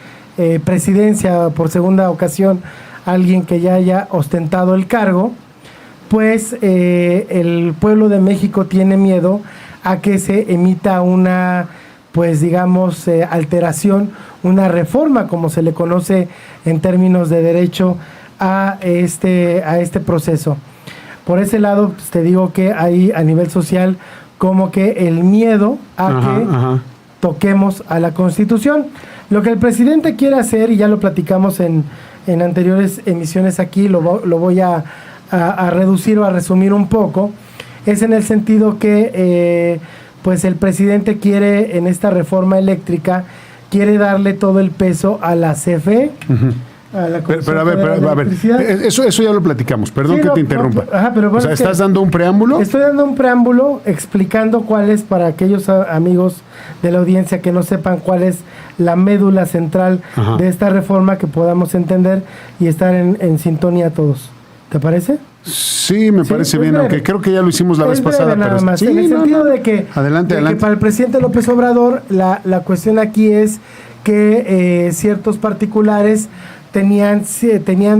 presidencia por segunda ocasión, alguien que ya haya ostentado el cargo, pues el pueblo de México tiene miedo a que se emita una, pues digamos, alteración, una reforma, como se le conoce en términos de derecho, a este proceso. Por ese lado, pues, te digo que hay a nivel social como que el miedo a que toquemos a la Constitución. Lo que el presidente quiere hacer, y ya lo platicamos en anteriores emisiones aquí, lo voy a reducir o a resumir un poco, es en el sentido que pues el presidente quiere, en esta reforma eléctrica, quiere darle todo el peso a la CFE, a la pero a ver, eso ya lo platicamos, perdón, sí, que te interrumpa. Pero bueno, o sea, ¿estás dando un preámbulo? Estoy dando un preámbulo explicando cuál es, para aquellos amigos de la audiencia que no sepan cuál es la médula central de esta reforma, que podamos entender y estar en sintonía todos. ¿Te parece? Sí, me parece bien, breve. Aunque creo que ya lo hicimos la vez pasada. Nada pero más. Sí, en el sentido de que para el presidente López Obrador, la cuestión aquí es que ciertos particulares tenían,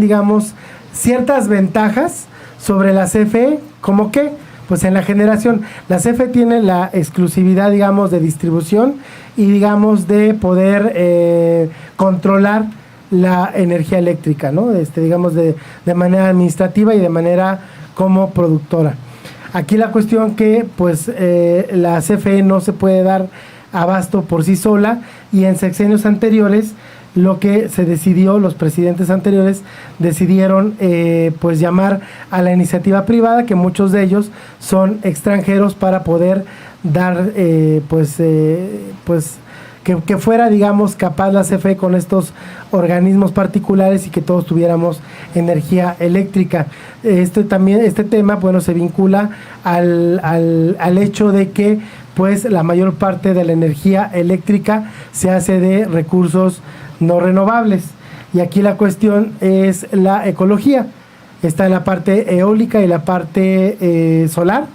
digamos, ciertas ventajas sobre la CFE, ¿como qué? Pues en la generación, la CFE tiene la exclusividad, digamos, de distribución y, digamos, de poder controlar la energía eléctrica, ¿no? Digamos, de manera administrativa y de manera como productora. Aquí la cuestión que, pues, la CFE no se puede dar abasto por sí sola, y en sexenios anteriores lo que se decidió, los presidentes anteriores decidieron pues llamar a la iniciativa privada, que muchos de ellos son extranjeros, para poder dar que fuera, digamos, capaz la CFE con estos organismos particulares y que todos tuviéramos energía eléctrica. Este tema, bueno, se vincula al hecho de que pues la mayor parte de la energía eléctrica se hace de recursos no renovables, y aquí la cuestión es la ecología. Está la parte eólica y la parte solar,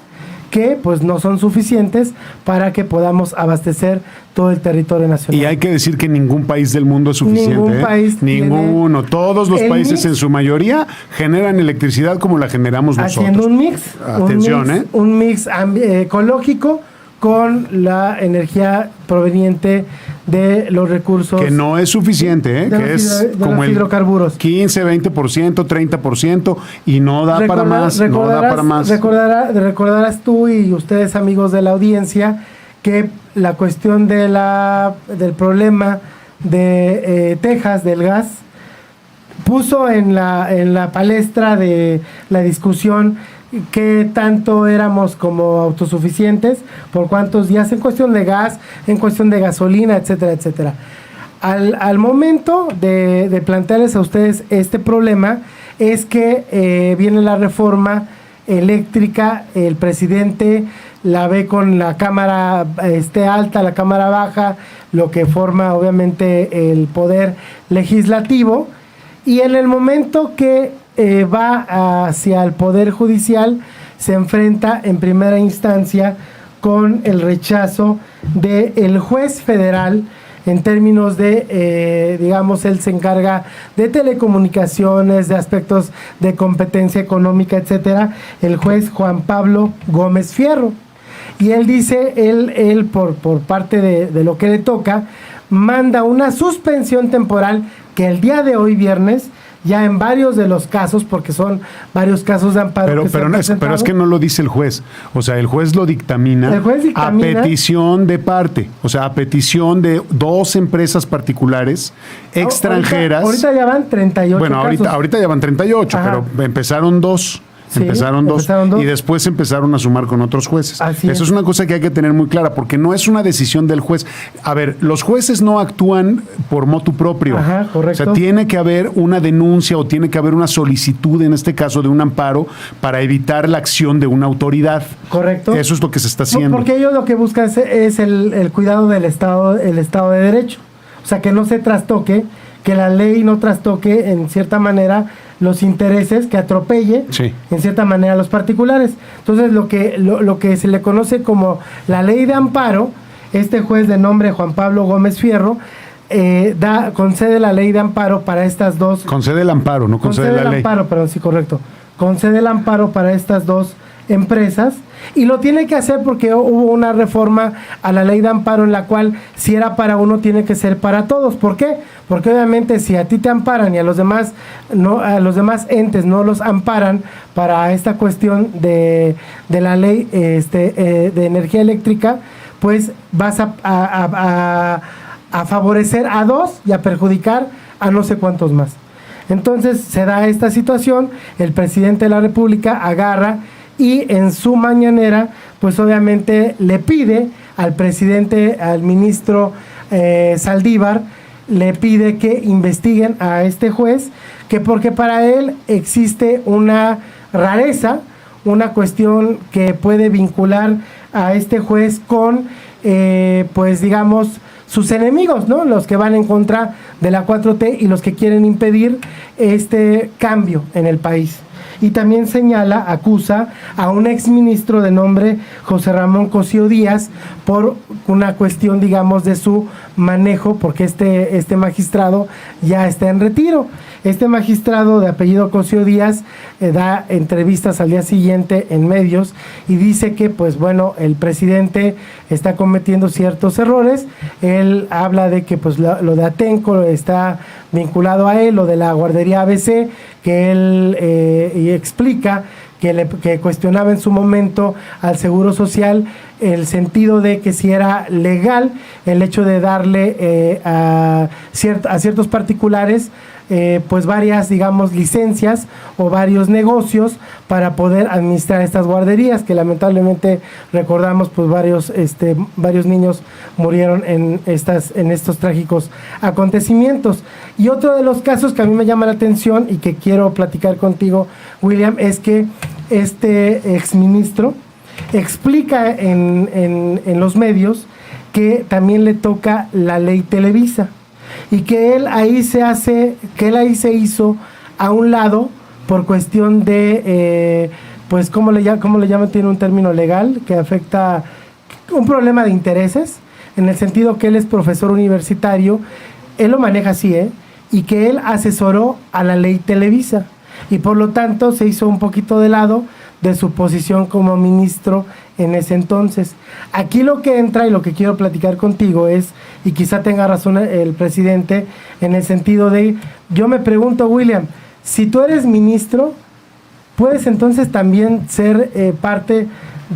que pues no son suficientes para que podamos abastecer todo el territorio nacional. Y hay que decir que ningún país del mundo es suficiente. Ningún país Ninguno. Todos los países mix, en su mayoría generan electricidad como la generamos nosotros. Haciendo un mix. Atención, un mix ecológico con la energía proveniente de los recursos. Que no es suficiente, que es como el hidrocarburos. 15, 20%, 30% y no da para más. No da para más. Recordarás tú y ustedes, amigos de la audiencia, que la cuestión del problema de Texas, del gas, puso en la palestra de la discusión qué tanto éramos como autosuficientes, por cuántos días en cuestión de gas, en cuestión de gasolina, etcétera, etcétera. Al momento de plantearles a ustedes este problema, es que viene la reforma eléctrica, el presidente la ve con la cámara alta, la cámara baja, lo que forma obviamente el poder legislativo, y en el momento que va hacia el Poder Judicial, se enfrenta en primera instancia con el rechazo del juez federal en términos de, digamos, él se encarga de telecomunicaciones, de aspectos de competencia económica, etcétera, el juez Juan Pablo Gómez Fierro. Y él dice, él por parte de lo que le toca, manda una suspensión temporal que el día de hoy, viernes, ya en varios de los casos, porque son varios casos de amparo. Pero es que no lo dice el juez. O sea, el juez lo dictamina, a petición de parte. O sea, a petición de dos empresas particulares extranjeras. Ahorita ya van 38 Bueno, ahorita ya van 38, Ajá. pero empezaron dos. Sí, empezaron dos y después empezaron a sumar con otros jueces. Eso es una cosa que hay que tener muy clara, porque no es una decisión del juez. A ver, los jueces no actúan por motu propio. Ajá, correcto. O sea, tiene que haber una denuncia o tiene que haber una solicitud, en este caso de un amparo, para evitar la acción de una autoridad. Correcto. Eso es lo que se está haciendo. Porque ellos lo que buscan es el cuidado del Estado de Derecho. O sea, que no se trastoque, que la ley no trastoque en cierta manera los intereses, que atropelle en cierta manera a los particulares. Entonces lo que se le conoce como la ley de amparo, este juez de nombre Juan Pablo Gómez Fierro concede la ley de amparo para estas dos. Concede el amparo, no concede la ley. Amparo, perdón, sí, correcto. Concede el amparo para estas dos empresas, y lo tiene que hacer porque hubo una reforma a la ley de amparo en la cual si era para uno tiene que ser para todos. ¿Por qué? Porque obviamente si a ti te amparan y a los demás entes no los amparan para esta cuestión de la ley de energía eléctrica, pues vas a favorecer a dos y a perjudicar a no sé cuántos más. Entonces se da esta situación, el presidente de la República agarra y en su mañanera, pues obviamente le pide al presidente, al ministro Saldívar, le pide que investiguen a este juez, que porque para él existe una rareza, una cuestión que puede vincular a este juez con, pues digamos, sus enemigos, ¿no? Los que van en contra de la 4T y los que quieren impedir este cambio en el país. Y también acusa a un exministro de nombre José Ramón Cosío Díaz por una cuestión, digamos, de su manejo, porque este magistrado ya está en retiro. Este magistrado de apellido Cosío Díaz da entrevistas al día siguiente en medios y dice que, pues bueno, el presidente está cometiendo ciertos errores. Él habla de que pues lo de Atenco está vinculado a él, lo de la guardería ABC, que él y explica que cuestionaba en su momento al Seguro Social el sentido de que si era legal el hecho de darle a ciertos particulares pues varias, digamos, licencias o varios negocios para poder administrar estas guarderías, que lamentablemente recordamos pues varios niños murieron en estos trágicos acontecimientos. Y otro de los casos que a mí me llama la atención y que quiero platicar contigo, William, es que este exministro explica en los medios que también le toca la ley Televisa y que él ahí se hizo a un lado por cuestión de pues, ¿cómo le llaman? Tiene un término legal que afecta un problema de intereses, en el sentido que él es profesor universitario, él lo maneja así, y que él asesoró a la ley Televisa, y por lo tanto se hizo un poquito de lado de su posición como ministro en ese entonces. Aquí lo que entra y lo que quiero platicar contigo es, y quizá tenga razón el presidente, en el sentido de, yo me pregunto, William, si tú eres ministro, ¿puedes entonces también ser parte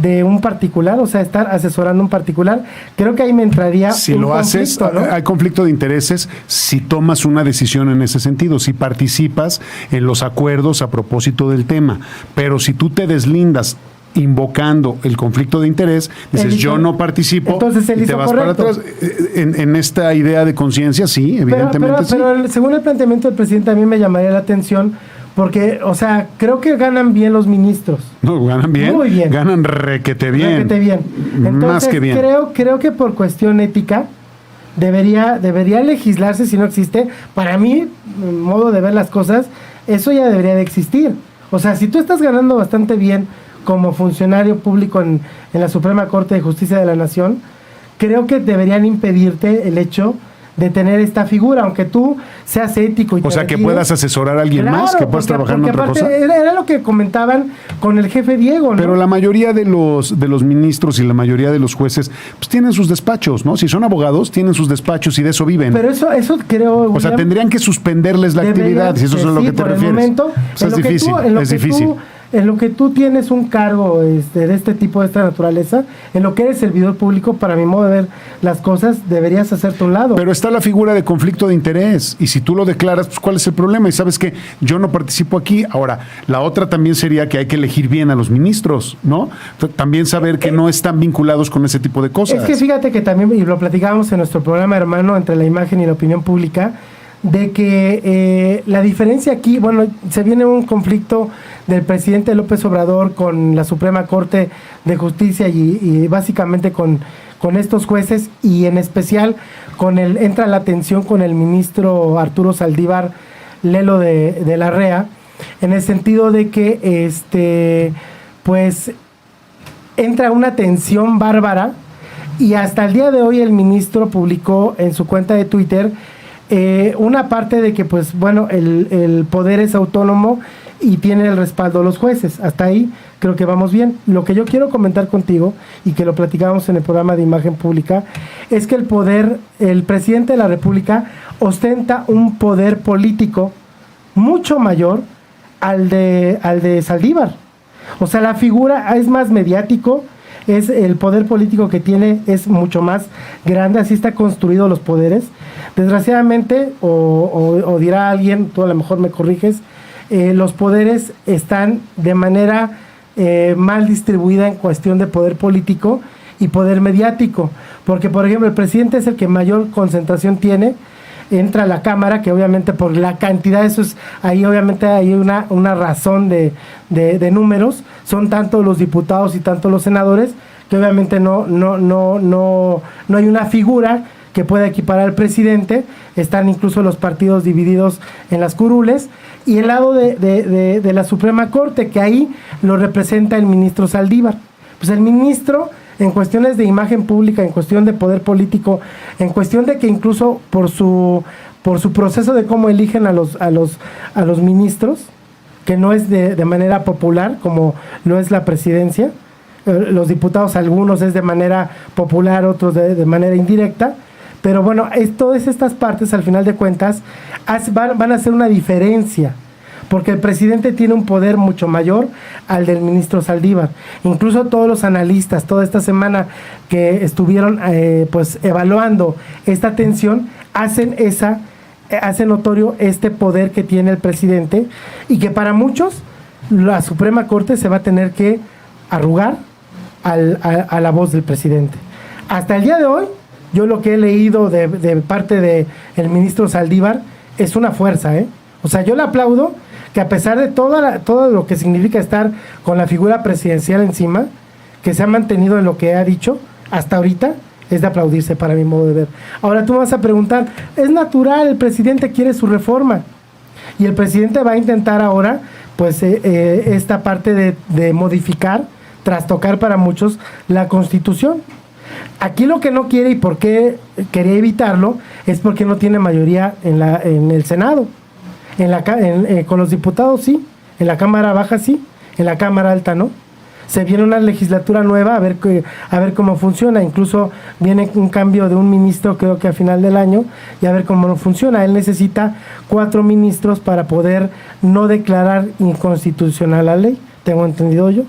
de un particular, o sea, estar asesorando un particular? Creo que ahí me entraría si un lo haces, conflicto, ¿no? hay conflicto de intereses si tomas una decisión en ese sentido, si participas en los acuerdos a propósito del tema, pero si tú te deslindas invocando el conflicto de interés, dices yo no participo, entonces él y te hizo vas correcto. para atrás. En esta idea de conciencia, sí, evidentemente sí. Pero según el planteamiento del presidente, a mí me llamaría la atención, porque, o sea, creo que ganan bien los ministros. No, ganan bien, Muy bien. ganan requete bien. Requete bien. Entonces, más que bien. Creo que por cuestión ética debería legislarse, si no existe. Para mí, modo de ver las cosas, eso ya debería de existir. O sea, si tú estás ganando bastante bien como funcionario público en la Suprema Corte de Justicia de la Nación, creo que deberían impedirte el hecho de tener esta figura, aunque tú seas ético y o sea, que puedas asesorar a alguien claro, más, que puedas trabajar en otra cosa. Era lo que comentaban con el jefe Diego, ¿no? Pero la mayoría de los ministros y la mayoría de los jueces pues tienen sus despachos, ¿no? Si son abogados, tienen sus despachos y de eso viven. Pero eso creo, o sea, William, tendrían que suspenderles la actividad, si eso es a lo sí, que te por el refieres. momento, Pues es difícil, es difícil. En lo que tú tienes un cargo de este tipo, de esta naturaleza, en lo que eres servidor público, para mi modo de ver las cosas, deberías hacerte un lado. Pero está la figura de conflicto de interés, y si tú lo declaras, pues ¿cuál es el problema? Y sabes que yo no participo aquí. Ahora, la otra también sería que hay que elegir bien a los ministros, ¿no? También saber que no están vinculados con ese tipo de cosas. Es que fíjate que también, y lo platicábamos en nuestro programa hermano, Entre la Imagen y la Opinión Pública, de que la diferencia aquí, bueno, se viene un conflicto del presidente López Obrador con la Suprema Corte de Justicia y básicamente con estos jueces, y en especial entra la tensión con el ministro Arturo Saldívar Lelo de la REA, en el sentido de que pues entra una tensión bárbara, y hasta el día de hoy el ministro publicó en su cuenta de Twitter una parte de que, pues bueno, el poder es autónomo y tiene el respaldo de los jueces. Hasta ahí creo que vamos bien. Lo que yo quiero comentar contigo, y que lo platicamos en el programa de Imagen Pública, es que el presidente de la República ostenta un poder político mucho mayor al de Saldívar. O sea, la figura es más mediático, el poder político que tiene es mucho más grande, así está construido los poderes. Desgraciadamente, o dirá alguien, tú a lo mejor me corriges, los poderes están de manera mal distribuida en cuestión de poder político y poder mediático, porque por ejemplo el presidente es el que mayor concentración tiene, entra a la Cámara, que obviamente por la cantidad, eso es, ahí obviamente hay una razón de números, son tanto los diputados y tanto los senadores, que obviamente no hay una figura que pueda equiparar al presidente. Están incluso los partidos divididos en las curules, y el lado de la Suprema Corte, que ahí lo representa el ministro Saldívar. Pues el ministro, en cuestiones de imagen pública, en cuestión de poder político, en cuestión de que incluso por su proceso de cómo eligen a los ministros, que no es de manera popular como lo es la presidencia, los diputados algunos es de manera popular, otros de manera indirecta, pero bueno, todas estas partes al final de cuentas van a hacer una diferencia, porque el presidente tiene un poder mucho mayor al del ministro Saldívar. Incluso todos los analistas, toda esta semana que estuvieron pues evaluando esta tensión, hace notorio este poder que tiene el presidente, y que para muchos la Suprema Corte se va a tener que arrugar a la voz del presidente. Hasta el día de hoy, yo lo que he leído de parte del ministro Saldívar es una fuerza, O sea, yo le aplaudo que a pesar de todo lo que significa estar con la figura presidencial encima, que se ha mantenido en lo que ha dicho hasta ahorita, es de aplaudirse para mi modo de ver. Ahora tú me vas a preguntar, es natural, el presidente quiere su reforma, y el presidente va a intentar ahora pues esta parte de modificar, trastocar para muchos la Constitución. Aquí lo que no quiere y por qué quería evitarlo es porque no tiene mayoría en el Senado. Con los diputados sí, en la Cámara Baja sí, en la Cámara Alta no. Se viene una legislatura nueva a ver cómo funciona. Incluso viene un cambio de un ministro, creo que a final del año, y a ver cómo no funciona. Él necesita 4 ministros para poder no declarar inconstitucional la ley, tengo entendido yo.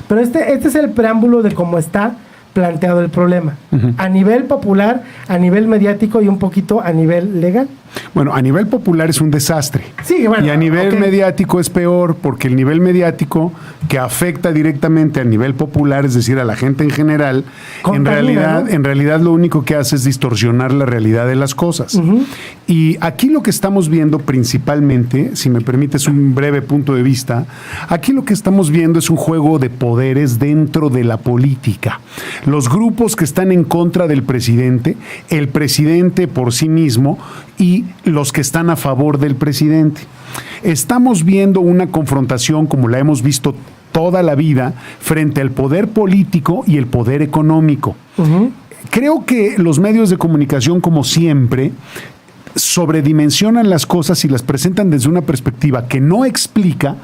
Pero este es el preámbulo de cómo está planteado el problema, a nivel popular, a nivel mediático y un poquito a nivel legal. Bueno, a nivel popular es un desastre. Sí, bueno, y a nivel mediático es peor, porque el nivel mediático que afecta directamente al nivel popular, es decir, a la gente en general, contamina, ¿no? en realidad lo único que hace es distorsionar la realidad de las cosas. Y aquí lo que estamos viendo principalmente, si me permites un breve punto de vista, aquí lo que estamos viendo es un juego de poderes dentro de la política. Los grupos que están en contra del presidente, el presidente por sí mismo y los que están a favor del presidente. Estamos viendo una confrontación como la hemos visto toda la vida frente al poder político y el poder económico. Creo que los medios de comunicación, como siempre, sobredimensionan las cosas y las presentan desde una perspectiva que no explica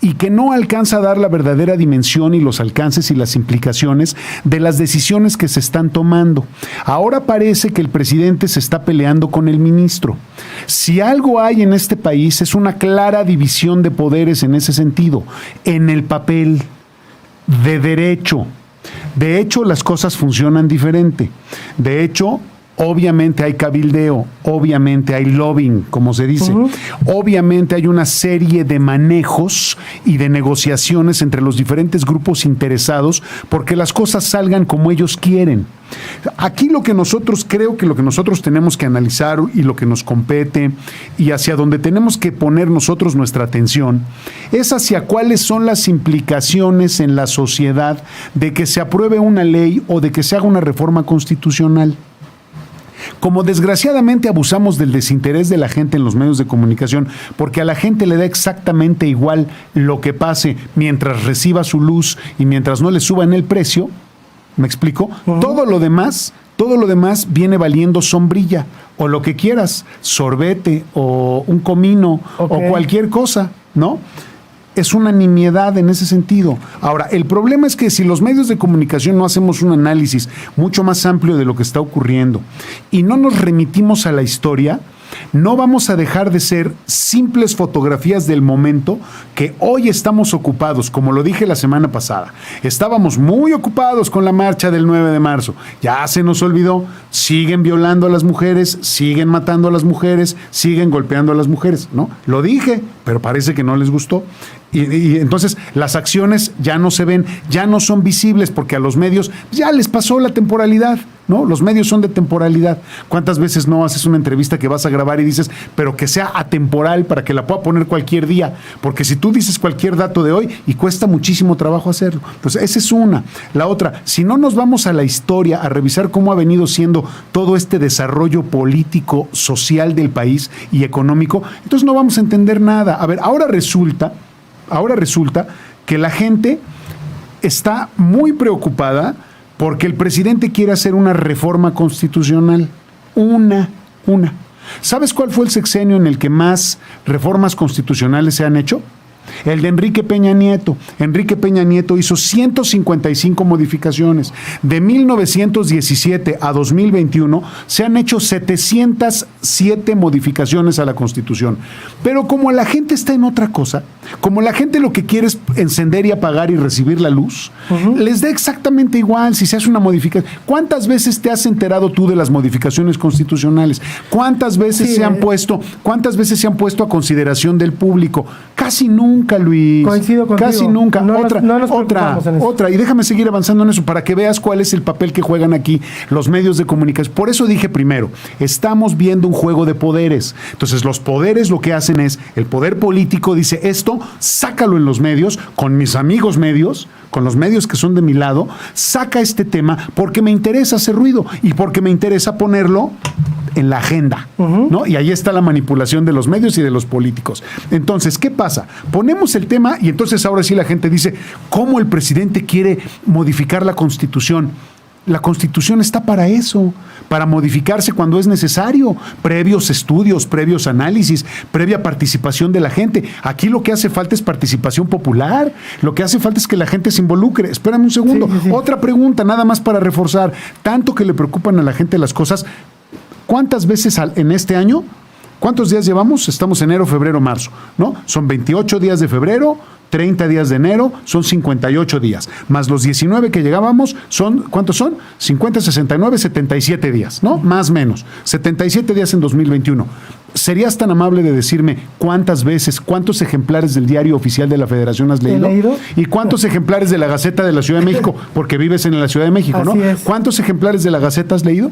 y que no alcanza a dar la verdadera dimensión y los alcances y las implicaciones de las decisiones que se están tomando. Ahora parece que el presidente se está peleando con el ministro. Si algo hay en este país es una clara división de poderes en ese sentido, en el papel de derecho. De hecho, las cosas funcionan diferente. De hecho, obviamente hay cabildeo, obviamente hay lobbying, como se dice. Obviamente hay una serie de manejos y de negociaciones entre los diferentes grupos interesados porque las cosas salgan como ellos quieren. Aquí creo que lo que nosotros tenemos que analizar y lo que nos compete y hacia donde tenemos que poner nosotros nuestra atención es hacia cuáles son las implicaciones en la sociedad de que se apruebe una ley o de que se haga una reforma constitucional. Como desgraciadamente abusamos del desinterés de la gente en los medios de comunicación, porque a la gente le da exactamente igual lo que pase mientras reciba su luz y mientras no le suban el precio, ¿me explico? Todo lo demás viene valiendo sombrilla, o lo que quieras, sorbete, o un comino, o cualquier cosa, ¿no? Es una nimiedad en ese sentido. Ahora, el problema es que si los medios de comunicación no hacemos un análisis mucho más amplio de lo que está ocurriendo y no nos remitimos a la historia, no vamos a dejar de ser simples fotografías del momento que hoy estamos ocupados, como lo dije la semana pasada. Estábamos muy ocupados con la marcha del 9 de marzo. Ya se nos olvidó. Siguen violando a las mujeres, siguen matando a las mujeres, siguen golpeando a las mujeres, ¿no? Lo dije, pero parece que no les gustó. Y entonces las acciones ya no se ven, ya no son visibles porque a los medios ya les pasó la temporalidad, ¿no? Los medios son de temporalidad. ¿Cuántas veces no haces una entrevista que vas a grabar y dices, pero que sea atemporal para que la pueda poner cualquier día? Porque si tú dices cualquier dato de hoy y cuesta muchísimo trabajo hacerlo. Entonces, esa es una. La otra, si no nos vamos a la historia a revisar cómo ha venido siendo todo este desarrollo político, social del país y económico, entonces no vamos a entender nada. A ver, ahora resulta que la gente está muy preocupada porque el presidente quiere hacer una reforma constitucional. Una. ¿Sabes cuál fue el sexenio en el que más reformas constitucionales se han hecho? El de Enrique Peña Nieto. Enrique Peña Nieto hizo 155 modificaciones. De 1917 a 2021 se han hecho 707 modificaciones a la Constitución. Pero como la gente está en otra cosa, como la gente lo que quiere es encender y apagar y recibir la luz, les da exactamente igual si se hace una modificación. ¿Cuántas veces te has enterado tú de las modificaciones constitucionales? ¿Cuántas veces se han puesto a consideración del público? Casi nunca, Luis. Coincido contigo. Casi nunca. Otra. Y déjame seguir avanzando en eso para que veas cuál es el papel que juegan aquí los medios de comunicación. Por eso dije primero, estamos viendo un juego de poderes. Entonces, los poderes lo que hacen es, el poder político dice, esto, sácalo en los medios, con mis amigos medios, con los medios que son de mi lado, saca este tema porque me interesa hacer ruido y porque me interesa ponerlo en la agenda, ¿no? Y ahí está la manipulación de los medios y de los políticos. Entonces, ¿qué pasa? Ponemos el tema y entonces ahora sí la gente dice, ¿cómo el presidente quiere modificar la Constitución? La Constitución está para eso, para modificarse cuando es necesario, previos estudios, previos análisis, previa participación de la gente. Aquí lo que hace falta es participación popular, lo que hace falta es que la gente se involucre. Espérame un segundo. Sí. Otra pregunta, nada más para reforzar, tanto que le preocupan a la gente las cosas, ¿cuántas veces en este año? ¿Cuántos días llevamos? Estamos enero, febrero, marzo, ¿no? Son 28 días de febrero, 30 días de enero, son 58 días. Más los 19 que llegábamos, ¿cuántos son? 50, 69, 77 días, ¿no? Más o menos. 77 días en 2021. ¿Serías tan amable de decirme cuántas veces, cuántos ejemplares del Diario Oficial de la Federación has leído? ¿He leído? ¿Y cuántos ejemplares de la Gaceta de la Ciudad de México? Porque vives en la Ciudad de México, ¿no? Así es. ¿Cuántos ejemplares de la Gaceta has leído?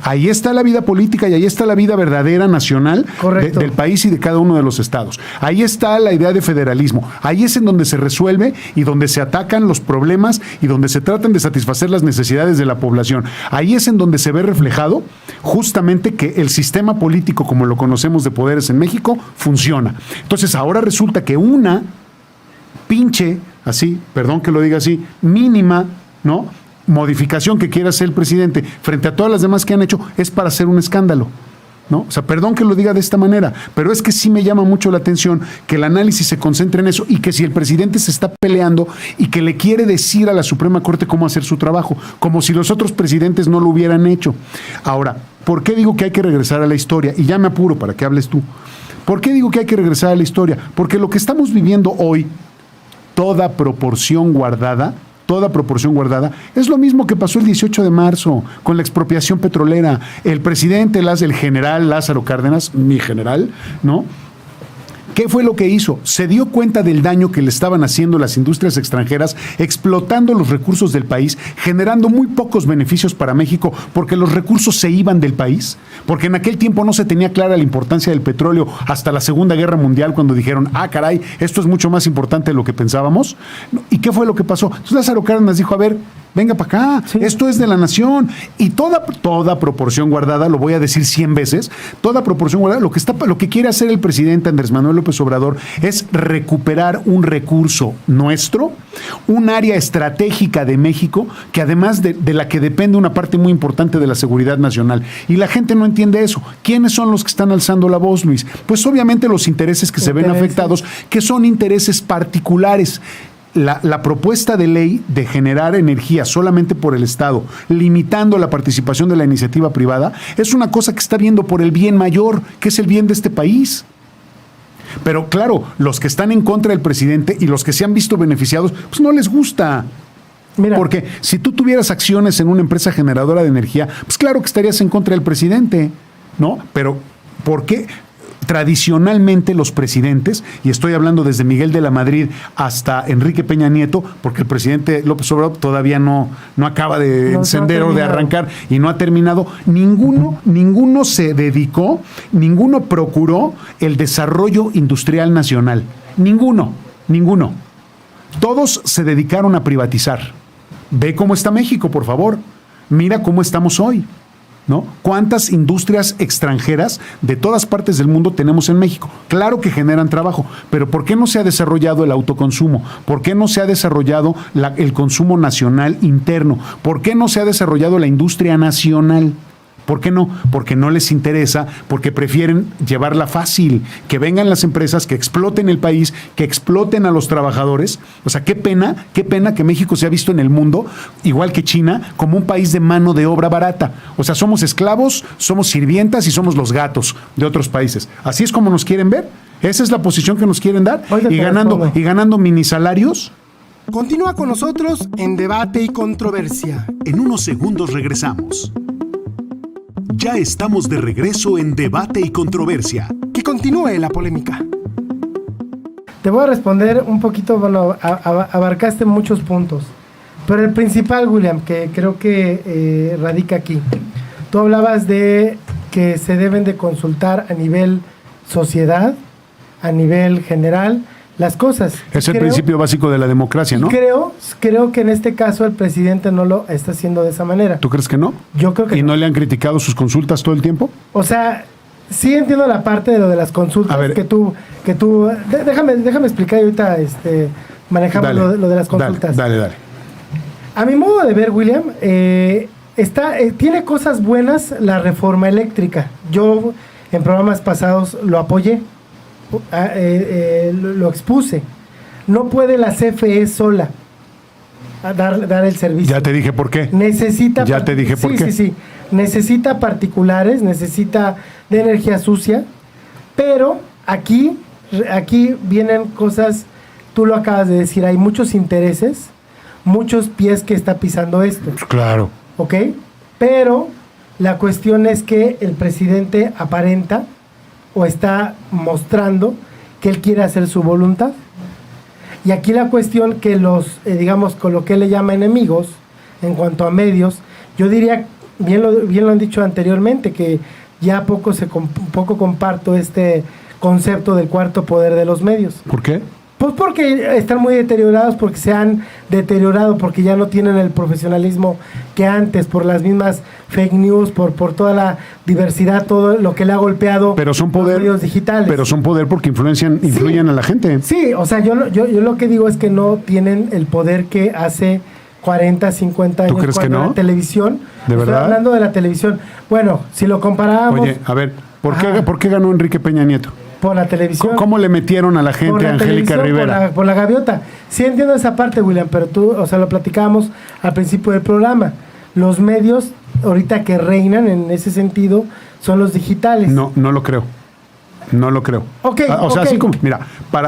Ahí está la vida política y ahí está la vida verdadera nacional del país y de cada uno de los estados. Ahí está la idea de federalismo. Ahí es en donde se resuelve y donde se atacan los problemas y donde se tratan de satisfacer las necesidades de la población. Ahí es en donde se ve reflejado justamente que el sistema político como lo conocemos de poderes en México funciona. Entonces ahora resulta que una pinche, así, perdón que lo diga así, mínima, ¿no?, modificación que quiera hacer el presidente frente a todas las demás que han hecho es para hacer un escándalo, ¿no? O sea, perdón que lo diga de esta manera, pero es que sí me llama mucho la atención que el análisis se concentre en eso y que si el presidente se está peleando y que le quiere decir a la Suprema Corte cómo hacer su trabajo, como si los otros presidentes no lo hubieran hecho. Ahora, ¿por qué digo que hay que regresar a la historia? Y ya me apuro para que hables tú. ¿Por qué digo que hay que regresar a la historia? Porque lo que estamos viviendo hoy, toda proporción guardada, es lo mismo que pasó el 18 de marzo con la expropiación petrolera. El presidente, el general Lázaro Cárdenas, mi general, ¿no?, ¿qué fue lo que hizo? Se dio cuenta del daño que le estaban haciendo las industrias extranjeras, explotando los recursos del país, generando muy pocos beneficios para México, porque los recursos se iban del país, porque en aquel tiempo no se tenía clara la importancia del petróleo hasta la Segunda Guerra Mundial, cuando dijeron, caray, esto es mucho más importante de lo que pensábamos. ¿Y qué fue lo que pasó? Entonces Lázaro Cárdenas dijo, a ver, venga para acá, esto es de la nación. Y toda proporción guardada, lo voy a decir 100 veces, toda proporción guardada, lo que quiere hacer el presidente Andrés Manuel López Obrador es recuperar un recurso nuestro, un área estratégica de México, que además de la que depende una parte muy importante de la seguridad nacional. Y la gente no entiende eso. ¿Quiénes son los que están alzando la voz, Luis? Pues obviamente los intereses que se ven afectados, que son intereses particulares. La propuesta de ley de generar energía solamente por el Estado, limitando la participación de la iniciativa privada, es una cosa que está viendo por el bien mayor, que es el bien de este país. Pero claro, los que están en contra del presidente y los que se han visto beneficiados, pues no les gusta. Mira, porque si tú tuvieras acciones en una empresa generadora de energía, pues claro que estarías en contra del presidente, ¿no? Pero ¿por qué? Tradicionalmente los presidentes, y estoy hablando desde Miguel de la Madrid hasta Enrique Peña Nieto, porque el presidente López Obrador todavía no acaba de encender o de arrancar y no ha terminado, ninguno se dedicó, ninguno procuró el desarrollo industrial nacional. Ninguno. Todos se dedicaron a privatizar. Ve cómo está México, por favor. Mira cómo estamos hoy, ¿no? ¿Cuántas industrias extranjeras de todas partes del mundo tenemos en México? Claro que generan trabajo, pero ¿por qué no se ha desarrollado el autoconsumo? ¿Por qué no se ha desarrollado el consumo nacional interno? ¿Por qué no se ha desarrollado la industria nacional? ¿Por qué no? Porque no les interesa, porque prefieren llevarla fácil, que vengan las empresas, que exploten el país, que exploten a los trabajadores. O sea, qué pena que México se ha visto en el mundo, igual que China, como un país de mano de obra barata. O sea, somos esclavos, somos sirvientas y somos los gatos de otros países. Así es como nos quieren ver. Esa es la posición que nos quieren dar. Y ganando minisalarios. Continúa con nosotros en Debate y Controversia. En unos segundos regresamos. Ya estamos de regreso en Debate y Controversia. Que continúe la polémica. Te voy a responder un poquito, bueno, abarcaste muchos puntos, pero el principal, William, que creo que radica aquí. Tú hablabas de que se deben de consultar a nivel sociedad, a nivel general, las cosas. Es el principio básico de la democracia, ¿no? Creo que en este caso el presidente no lo está haciendo de esa manera. ¿Tú crees que no? Yo creo que ¿Y no. no le han criticado sus consultas todo el tiempo? O sea, sí entiendo la parte de lo de las consultas A ver. déjame explicar y ahorita manejamos Dale, lo de las consultas. Dale. A mi modo de ver, William, tiene cosas buenas la reforma eléctrica. Yo en programas pasados lo apoyé, lo expuse. No puede la CFE sola dar el servicio. Ya te dije por qué. Necesita. Ya te dije por qué. Sí. Necesita particulares, necesita de energía sucia, pero aquí vienen cosas, tú lo acabas de decir, hay muchos intereses, muchos pies que está pisando esto. Claro. ¿Ok? Pero la cuestión es que el presidente aparenta o está mostrando que él quiere hacer su voluntad. Y aquí la cuestión que digamos, con lo que él le llama enemigos, en cuanto a medios, yo diría, bien lo han dicho anteriormente, que ya poco comparto este concepto del cuarto poder de los medios. ¿Por qué? Pues porque están muy deteriorados, porque se han deteriorado, porque ya no tienen el profesionalismo que antes, por las mismas fake news, por toda la diversidad, todo lo que le ha golpeado Pero son poder, los medios digitales. Pero son poder porque influyen a la gente. Sí, o sea, yo lo que digo es que no tienen el poder que hace 40, 50 años. ¿Tú crees que no? La televisión. ¿De verdad? Estoy hablando de la televisión. Bueno, si lo comparábamos. Oye, a ver, ¿por qué ganó Enrique Peña Nieto? Por la televisión. ¿Cómo le metieron a la gente a Angélica Rivera? Por la gaviota. Sí entiendo esa parte, William, pero lo platicábamos al principio del programa. Los medios, ahorita que reinan en ese sentido, son los digitales. No lo creo. No lo creo. Ok, o sea, así como, mira,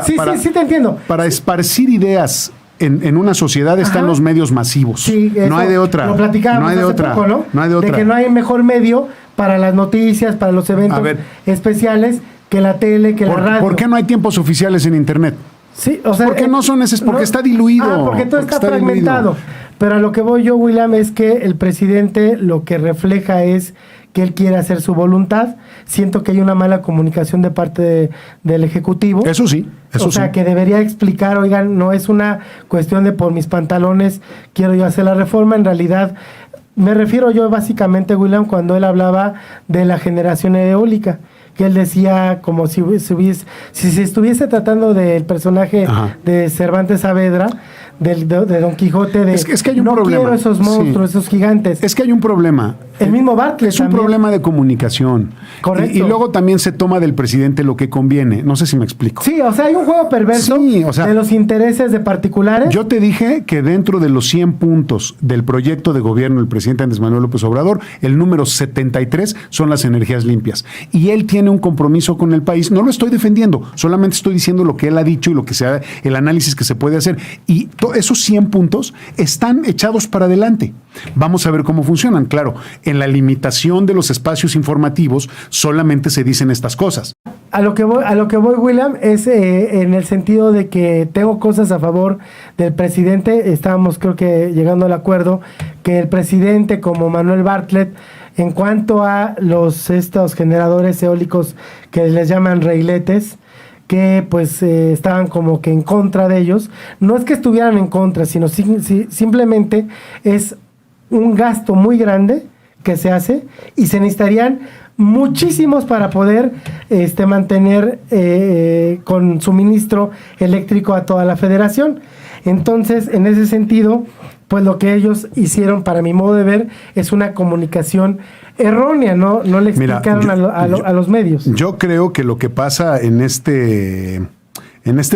sí te entiendo. Para esparcir ideas en una sociedad están los medios masivos. Sí, eso, no hay de otra. Lo platicábamos no hay de hace otra. poco, ¿no? No hay de otra. De que no hay mejor medio para las noticias, para los eventos especiales, que la tele, que la radio. ¿Por qué no hay tiempos oficiales en Internet? Sí, o sea, ¿por qué no son esos? Porque está diluido. Porque todo está fragmentado. Diluido. Pero a lo que voy yo, William, es que el presidente lo que refleja es que él quiere hacer su voluntad. Siento que hay una mala comunicación de parte del Ejecutivo. Eso sí, eso sí. O sea, que debería explicar, oigan, no es una cuestión de por mis pantalones quiero yo hacer la reforma. En realidad, me refiero yo básicamente, William, cuando él hablaba de la generación eólica, que él decía como si se estuviese tratando del personaje de Cervantes Saavedra, de Don Quijote, es que hay un no problema. Quiero esos monstruos, esos gigantes. Es que hay un problema. El mismo Bartlett es un también. problema de comunicación. Correcto. Y luego también se toma del presidente lo que conviene. No sé si me explico. Sí, o sea, hay un juego perverso de los intereses de particulares. Yo te dije que dentro de los 100 puntos del proyecto de gobierno del presidente Andrés Manuel López Obrador, el número 73 son las energías limpias. Y él tiene un compromiso con el país. No lo estoy defendiendo, solamente estoy diciendo lo que él ha dicho y lo que sea el análisis que se puede hacer. Y esos 100 puntos están echados para adelante. Vamos a ver cómo funcionan. Claro, en la limitación de los espacios informativos solamente se dicen estas cosas. A lo que voy, William, es en el sentido de que tengo cosas a favor del presidente. Estábamos, creo que, llegando al acuerdo que el presidente, como Manuel Bartlett, en cuanto a estos generadores eólicos que les llaman reiletes, que pues estaban como que en contra de ellos. No es que estuvieran en contra, sino simplemente es un gasto muy grande que se hace y se necesitarían muchísimos para poder mantener con suministro eléctrico a toda la federación. Entonces, en ese sentido, pues lo que ellos hicieron, para mi modo de ver, es una comunicación errónea, no le explicaron a los medios. Yo creo que lo que pasa en este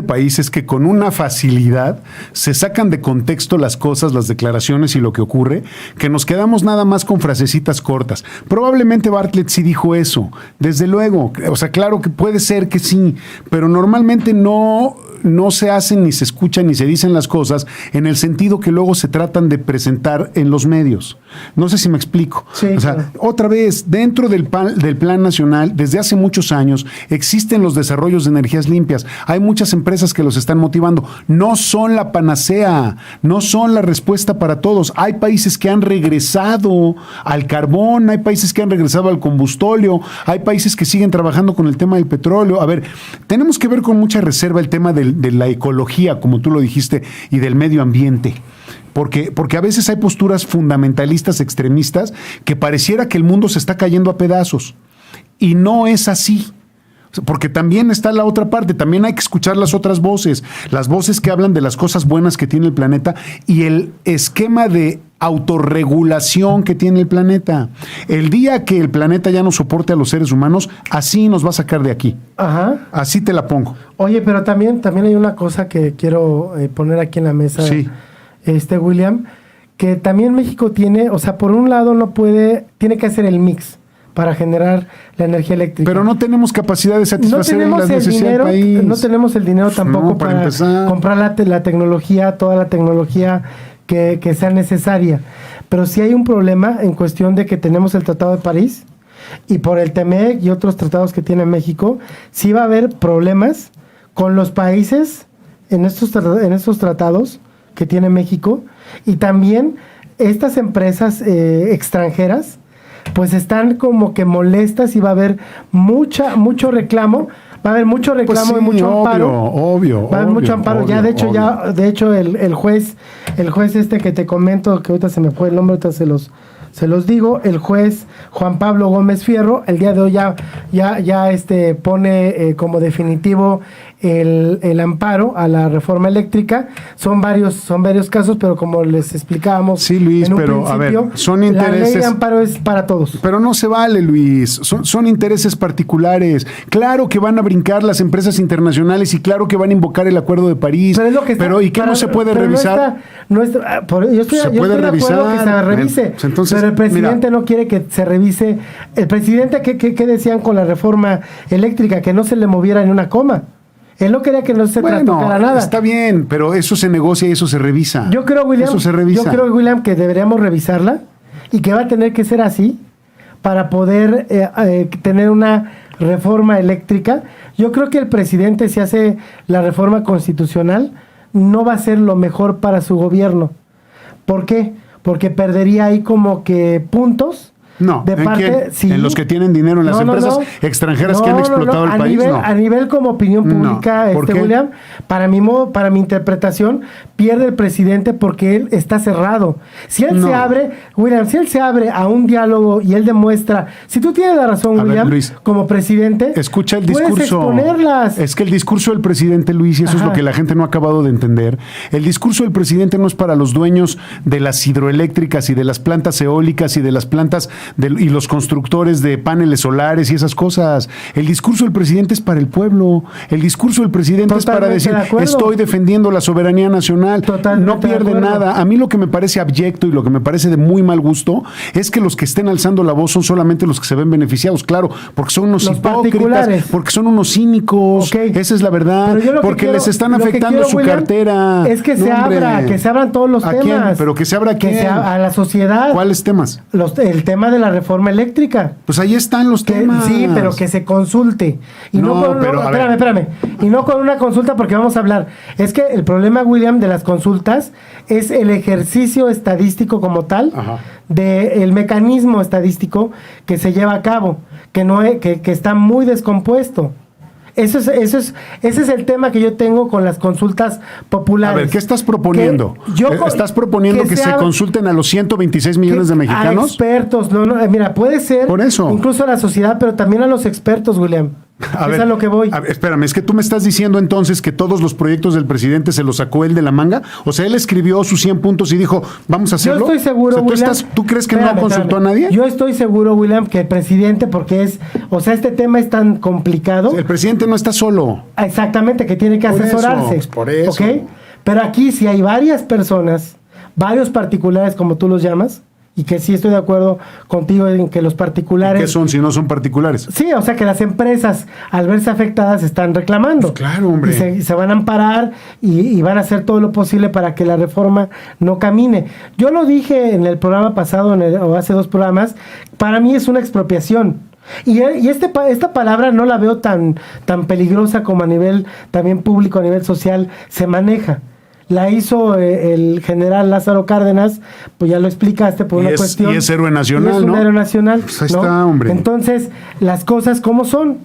país es que con una facilidad se sacan de contexto las cosas, las declaraciones y lo que ocurre, que nos quedamos nada más con frasecitas cortas. Probablemente Bartlett sí dijo eso, desde luego, o sea, claro que puede ser que sí, pero normalmente no se hacen ni se escuchan ni se dicen las cosas en el sentido que luego se tratan de presentar en los medios. No sé si me explico. Sí, o sea, claro. Otra vez, dentro del Plan Nacional, desde hace muchos años, existen los desarrollos de energías limpias. Hay muchas empresas que los están motivando. No son la panacea, no son la respuesta para todos. Hay países que han regresado al carbón, hay países que han regresado al combustóleo, hay países que siguen trabajando con el tema del petróleo. A ver, tenemos que ver con mucha reserva el tema del de la ecología, como tú lo dijiste, y del medio ambiente. Porque a veces hay posturas fundamentalistas extremistas que pareciera que el mundo se está cayendo a pedazos. Y no es así. Porque también está la otra parte, también hay que escuchar las otras voces, las voces que hablan de las cosas buenas que tiene el planeta y el esquema de autorregulación que tiene el planeta. El día que el planeta ya no soporte a los seres humanos, así nos va a sacar de aquí. Ajá. Así te la pongo. Oye, pero también hay una cosa que quiero poner aquí en la mesa, Sí. William, que también México tiene, o sea, por un lado tiene que hacer el mix para generar la energía eléctrica. Pero no tenemos capacidad de satisfacer no las tenemos el necesidades dinero, del país. no tenemos el dinero tampoco No, para para empezar. comprar la tecnología, toda la tecnología que sea necesaria. Pero sí hay un problema en cuestión de que tenemos el Tratado de París y por el TEMEC y otros tratados que tiene México, sí va a haber problemas con los países en estos tratados que tiene México y también estas empresas extranjeras pues están como que molestas y va a haber mucho reclamo. Va a haber mucho reclamo Pues y mucho amparo. Obvio. Va a haber mucho amparo. De hecho, el juez este que te comento, que ahorita se me fue el nombre, ahorita se los digo, el juez Juan Pablo Gómez Fierro, el día de hoy ya pone como definitivo el amparo a la reforma eléctrica. Son varios casos, pero como les explicábamos, sí, Luis, en un pero a ver, principio, son la intereses. ley de amparo es para todos. Pero no se vale, Luis. Son intereses particulares. Claro que van a brincar las empresas internacionales y claro que van a invocar el Acuerdo de París. Pero es lo que está, ¿y qué no se puede pero revisar? Yo estoy de acuerdo que se revise. Pues entonces, pero el presidente no quiere que se revise. El presidente, ¿qué decían con la reforma eléctrica? Que no se le moviera ni una coma. Él no quería que no se tocara nada. Está bien, pero eso se negocia y eso se revisa. Yo creo, William, eso se revisa. William, que deberíamos revisarla y que va a tener que ser así para poder tener una reforma eléctrica. Yo creo que el presidente, si hace la reforma constitucional, no va a ser lo mejor para su gobierno. ¿Por qué? Porque perdería ahí como que puntos. No, de parte, sí. En los que tienen dinero, en las empresas extranjeras que han explotado el país. A nivel como opinión pública, ¿Por qué? William, para mi interpretación, pierde el presidente porque él está cerrado. Si él se abre, William, si él se abre a un diálogo y él demuestra, si tú tienes la razón, William, Luis, como presidente, escucha el discurso. Puedes exponerlas. Es que el discurso del presidente, Luis, y eso es lo que la gente no ha acabado de entender. El discurso del presidente no es para los dueños de las hidroeléctricas y de las plantas eólicas y de las plantas y los constructores de paneles solares y esas cosas. El discurso del presidente es para el pueblo. El discurso del presidente Totalmente es para decir, de estoy defendiendo la soberanía nacional. Totalmente no pierde nada. A mí lo que me parece abyecto y lo que me parece de muy mal gusto es que los que estén alzando la voz son solamente los que se ven beneficiados, claro, porque son unos hipócritas, porque son unos cínicos. Okay. Esa es la verdad. Porque les están afectando su cartera. Es que se abran todos los temas. ¿Quién? ¿Pero que se abra a quién? A la sociedad. ¿Cuáles temas? El tema de la reforma eléctrica. Pues ahí están los temas. Sí, pero que se consulte. Y espérame. Y no con una consulta porque vamos a hablar. Es que el problema, William, de las consultas es el ejercicio estadístico como tal, del mecanismo estadístico que se lleva a cabo, que está muy descompuesto. Ese es el tema que yo tengo con las consultas populares. A ver, ¿qué estás proponiendo? ¿Estás proponiendo que se consulten a los 126 millones de mexicanos? A expertos, mira, puede ser. Por eso. Incluso a la sociedad, pero también a los expertos, William. Es a lo que voy. Espérame, es que tú me estás diciendo entonces que todos los proyectos del presidente se los sacó él de la manga. O sea, él escribió sus 100 puntos y dijo, vamos a hacerlo. Yo estoy seguro, William. ¿Tú crees que no consultó a nadie? Yo estoy seguro, William, que el presidente, porque este tema es tan complicado. El presidente no está solo. Exactamente, que tiene que asesorarse. Por eso. ¿Okay? Pero aquí si hay varias personas, varios particulares, como tú los llamas, y que sí estoy de acuerdo contigo en que los particulares... ¿Qué son si no son particulares? Sí, o sea que las empresas al verse afectadas están reclamando. Pues claro, hombre. Y se van a amparar y van a hacer todo lo posible para que la reforma no camine. Yo lo dije en el programa pasado, o hace 2 programas, para mí es una expropiación. Y esta palabra no la veo tan peligrosa como a nivel también público, a nivel social, se maneja. La hizo el general Lázaro Cárdenas, pues ya lo explicaste por una cuestión. Y es héroe nacional, ¿no? Es un héroe nacional. Pues ahí está, hombre. Entonces, las cosas como son.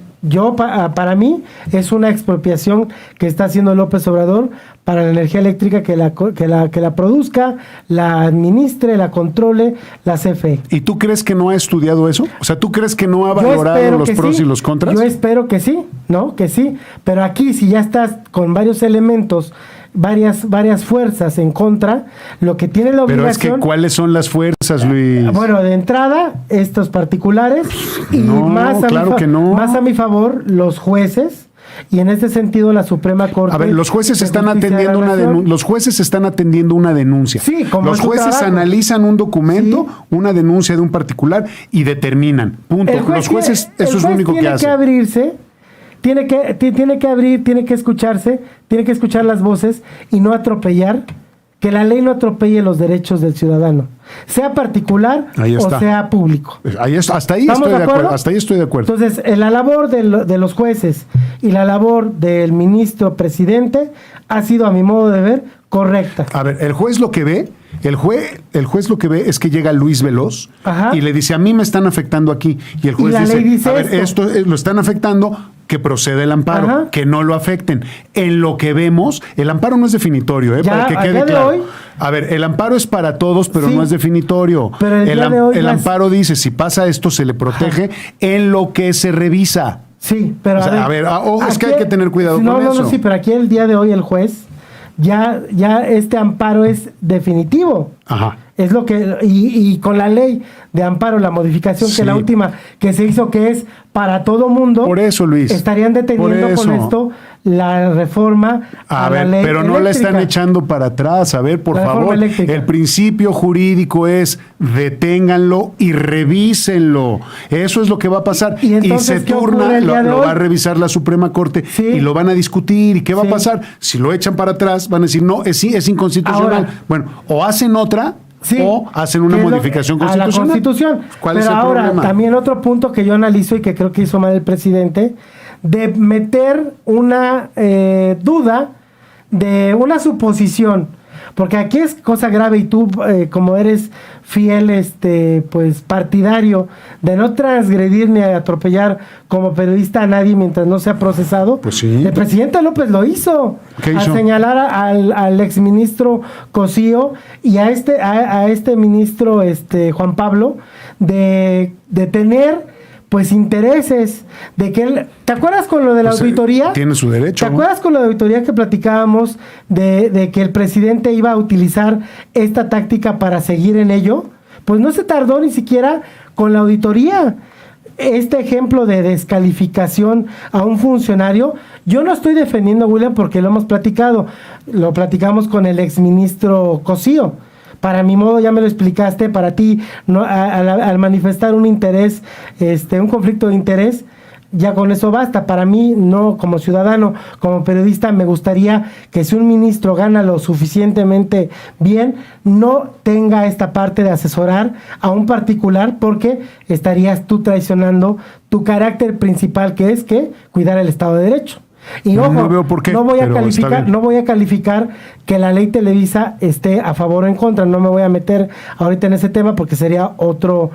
Para mí es una expropiación que está haciendo López Obrador para la energía eléctrica, que la produzca, la administre, la controle la CFE. ¿Y tú crees que no ha estudiado eso? O sea, ¿tú crees que no ha valorado los pros y los contras? Yo espero que sí, ¿no? Que sí. Pero aquí, si ya estás con varios elementos, varias fuerzas en contra, lo que tiene la obligación... Pero es que, ¿cuáles son las fuerzas, Luis? Bueno, de entrada, estos particulares y No, más a mi favor, los jueces. Y en ese sentido, la Suprema Corte... A ver, los jueces están atendiendo una denuncia. Sí, como los es su jueces trabajo. analizan un documento, una denuncia de un particular y determinan. Punto. Los jueces, eso es lo único que hacen. Tiene que abrir, tiene que escucharse, tiene que escuchar las voces y no atropellar, que la ley no atropelle los derechos del ciudadano, sea particular o sea público. Hasta ahí estoy de acuerdo. Entonces, la labor de los jueces y la labor del ministro presidente ha sido, a mi modo de ver, correcta. A ver, el juez lo que ve es que llega Luis Veloz y le dice, a mí me están afectando aquí. Y el juez dice, a ver, esto lo están afectando, que procede el amparo, que no lo afecten. En lo que vemos, el amparo no es definitorio, para que quede claro. Hoy, a ver, el amparo es para todos, pero no es definitorio. Pero el amparo dice, si pasa esto, se le protege en lo que se revisa. Sí, pero es que hay que tener cuidado con eso. No, sí, pero aquí el día de hoy el juez ya este amparo es definitivo. Ajá. Es lo que, y con la ley de amparo, la modificación que la última que se hizo, que es para todo mundo. Por eso, Luis. Estarían deteniendo con esto la reforma a la ley pero no eléctrica. la están echando para atrás. A ver, por favor, el principio jurídico es deténganlo y revísenlo. Eso es lo que va a pasar. Y se turna, lo va a revisar la Suprema Corte y lo van a discutir. ¿Y qué va a pasar? Si lo echan para atrás, van a decir, no, es inconstitucional. Ahora, bueno, o hacen otra... o hacen una modificación constitucional. A la Constitución. ¿Cuál es el problema? También otro punto que yo analizo y que creo que hizo mal el presidente, de meter una duda de una suposición. Porque aquí es cosa grave y tú, como eres fiel pues partidario de no transgredir ni atropellar como periodista a nadie mientras no sea procesado, pues sí. El presidente López lo hizo. ¿Qué hizo? Al señalar al exministro Cosío y a este ministro Juan Pablo de tener pues intereses de que él... ¿Te acuerdas con lo de la auditoría? Tiene su derecho. ¿Te acuerdas con la auditoría que platicábamos de que el presidente iba a utilizar esta táctica para seguir en ello? Pues no se tardó ni siquiera con la auditoría. Este ejemplo de descalificación a un funcionario, yo no estoy defendiendo, William, porque lo hemos platicado. Lo platicamos con el exministro Cosío. Para mi modo, ya me lo explicaste, para ti, no, al manifestar un interés, un conflicto de interés, ya con eso basta. Para mí, no, como ciudadano, como periodista, me gustaría que si un ministro gana lo suficientemente bien, no tenga esta parte de asesorar a un particular, porque estarías tú traicionando tu carácter principal, que es cuidar el Estado de Derecho. Y ojo, no veo por qué, no voy a calificar que la ley Televisa esté a favor o en contra. No me voy a meter ahorita en ese tema porque sería otro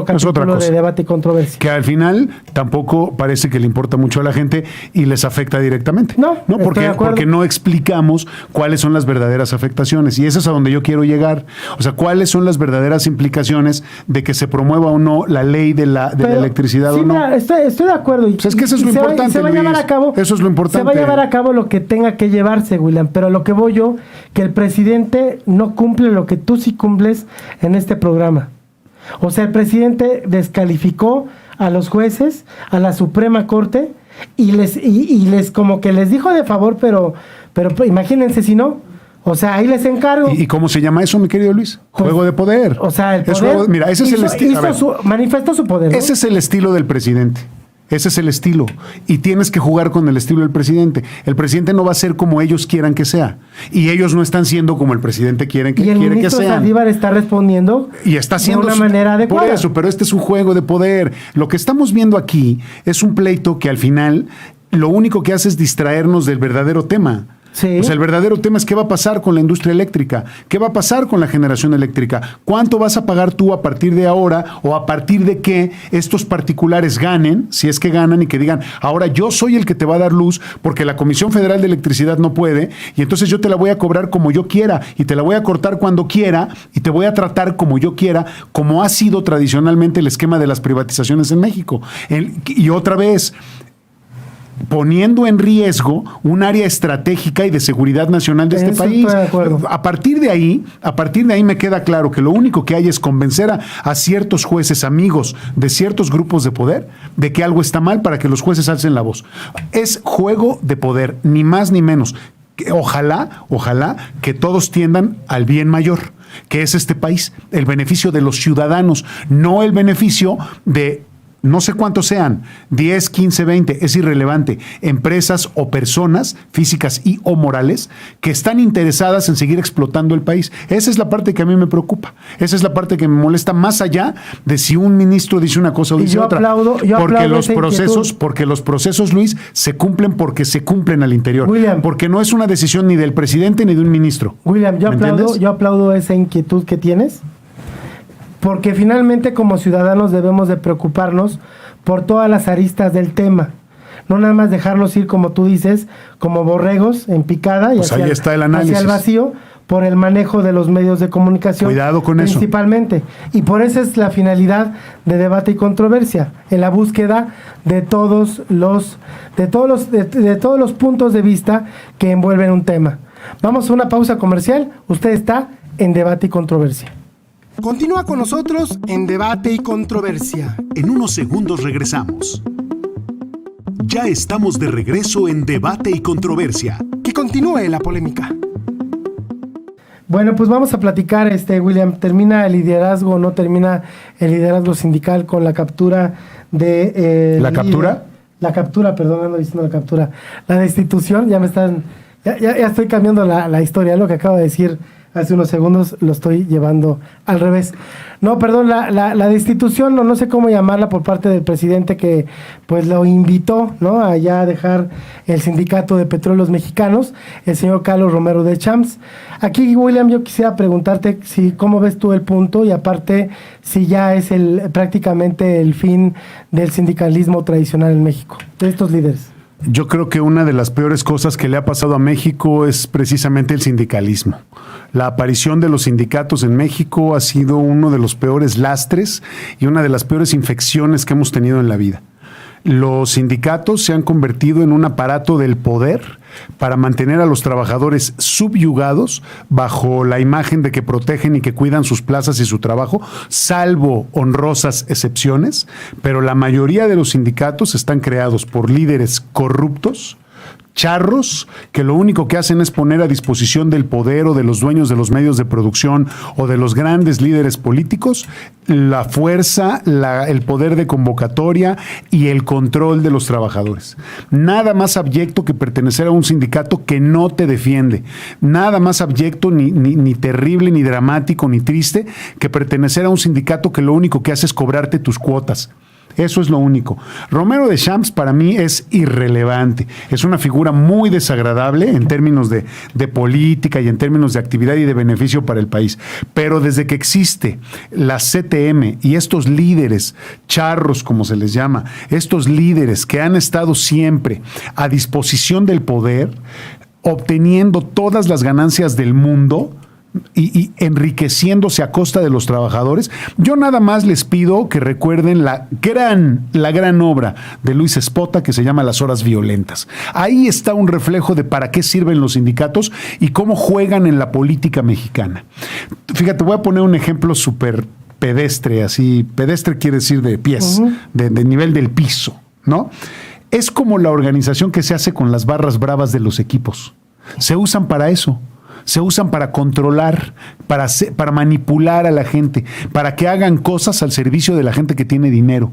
capítulo de debate y controversia. Que al final tampoco parece que le importa mucho a la gente y les afecta directamente. No, porque no explicamos cuáles son las verdaderas afectaciones. Y eso es a donde yo quiero llegar. O sea, cuáles son las verdaderas implicaciones de que se promueva o no la ley de la electricidad o no. Mira, estoy de acuerdo. Pues es que eso es lo importante, se va a llevar a cabo, eso es lo importante. Se va a llevar a cabo lo que tenga que llevarse, William. Pero lo que voy yo, que el presidente no cumple lo que tú sí cumples en este programa. O sea, el presidente descalificó a los jueces, a la Suprema Corte, y les como que les dijo de favor, pero imagínense si no. O sea, ahí les encargo. ¿Y cómo se llama eso, mi querido Luis? Juego de poder. O sea, el poder. Mira, ese es el estilo. Manifestó su poder, ¿no? Ese es el estilo del presidente. Ese es el estilo. Y tienes que jugar con el estilo del presidente. El presidente no va a ser como ellos quieran que sea. Y ellos no están siendo como el presidente quiere que sean. Y el ministro Saldívar está respondiendo y está haciendo de una manera adecuada. Por eso, pero este es un juego de poder. Lo que estamos viendo aquí es un pleito que al final lo único que hace es distraernos del verdadero tema. Sí. O sea, el verdadero tema es qué va a pasar con la industria eléctrica, qué va a pasar con la generación eléctrica, cuánto vas a pagar tú a partir de ahora o a partir de que estos particulares ganen, si es que ganan y que digan, ahora yo soy el que te va a dar luz porque la Comisión Federal de Electricidad no puede y entonces yo te la voy a cobrar como yo quiera y te la voy a cortar cuando quiera y te voy a tratar como yo quiera, como ha sido tradicionalmente el esquema de las privatizaciones en México. Y otra vez, poniendo en riesgo un área estratégica y de seguridad nacional de este país. Estoy de acuerdo. A partir de ahí me queda claro que lo único que hay es convencer a ciertos jueces amigos de ciertos grupos de poder de que algo está mal para que los jueces alcen la voz. Es juego de poder, ni más ni menos. Ojalá que todos tiendan al bien mayor, que es este país, el beneficio de los ciudadanos, no el beneficio de no sé cuántos sean, 10, 15, 20, es irrelevante, empresas o personas físicas y o morales que están interesadas en seguir explotando el país. Esa es la parte que a mí me preocupa. Esa es la parte que me molesta más allá de si un ministro dice una cosa o dice otra. Porque los procesos, Luis, se cumplen porque se cumplen al interior. William, porque no es una decisión ni del presidente ni de un ministro. William, yo aplaudo esa inquietud que tienes. Porque finalmente como ciudadanos debemos de preocuparnos por todas las aristas del tema. No nada más dejarlos ir, como tú dices, como borregos en picada y pues ahí está el análisis. Hacia el vacío por el manejo de los medios de comunicación. Cuidado con eso. Principalmente. Y por eso es la finalidad de debate y controversia, en la búsqueda de todos los puntos de vista que envuelven un tema. Vamos a una pausa comercial. Usted está en Debate y Controversia. Continúa con nosotros en Debate y Controversia. En unos segundos regresamos. Ya estamos de regreso en Debate y Controversia. Que continúe la polémica. Bueno, pues vamos a platicar, William. ¿Termina el liderazgo o no termina el liderazgo sindical con la captura de... ¿La captura? La captura, perdón, ando diciendo la captura. La destitución, ya estoy cambiando la historia, lo que acabo de decir hace unos segundos lo estoy llevando al revés. No, perdón, la destitución, no sé cómo llamarla, por parte del presidente que pues lo invitó, ¿no?, allá a dejar el sindicato de petróleos mexicanos, el señor Carlos Romero de Champs. Aquí, William, yo quisiera preguntarte si cómo ves tú el punto y aparte si ya es prácticamente el fin del sindicalismo tradicional en México, de estos líderes. Yo creo que una de las peores cosas que le ha pasado a México es precisamente el sindicalismo. La aparición de los sindicatos en México ha sido uno de los peores lastres y una de las peores infecciones que hemos tenido en la vida. Los sindicatos se han convertido en un aparato del poder para mantener a los trabajadores subyugados bajo la imagen de que protegen y que cuidan sus plazas y su trabajo, salvo honrosas excepciones, pero la mayoría de los sindicatos están creados por líderes corruptos, charros, que lo único que hacen es poner a disposición del poder o de los dueños de los medios de producción o de los grandes líderes políticos la fuerza, el poder de convocatoria y el control de los trabajadores. Nada más abyecto que pertenecer a un sindicato que no te defiende. Nada más abyecto, ni terrible, ni dramático, ni triste que pertenecer a un sindicato que lo único que hace es cobrarte tus cuotas. Eso es lo único. Romero de Champs para mí es irrelevante. Es una figura muy desagradable en términos de política y en términos de actividad y de beneficio para el país. Pero desde que existe la CTM y estos líderes charros, como se les llama, estos líderes que han estado siempre a disposición del poder, obteniendo todas las ganancias del mundo, y enriqueciéndose a costa de los trabajadores, yo nada más les pido que recuerden la gran obra de Luis Espota que se llama Las Horas Violentas. Ahí está un reflejo de para qué sirven los sindicatos y cómo juegan en la política mexicana. Fíjate, voy a poner un ejemplo súper pedestre, así, pedestre quiere decir de pies, de nivel del piso, ¿no? Es como la organización que se hace con las barras bravas de los equipos. Se usan para eso. Se usan para controlar, para manipular a la gente, para que hagan cosas al servicio de la gente que tiene dinero.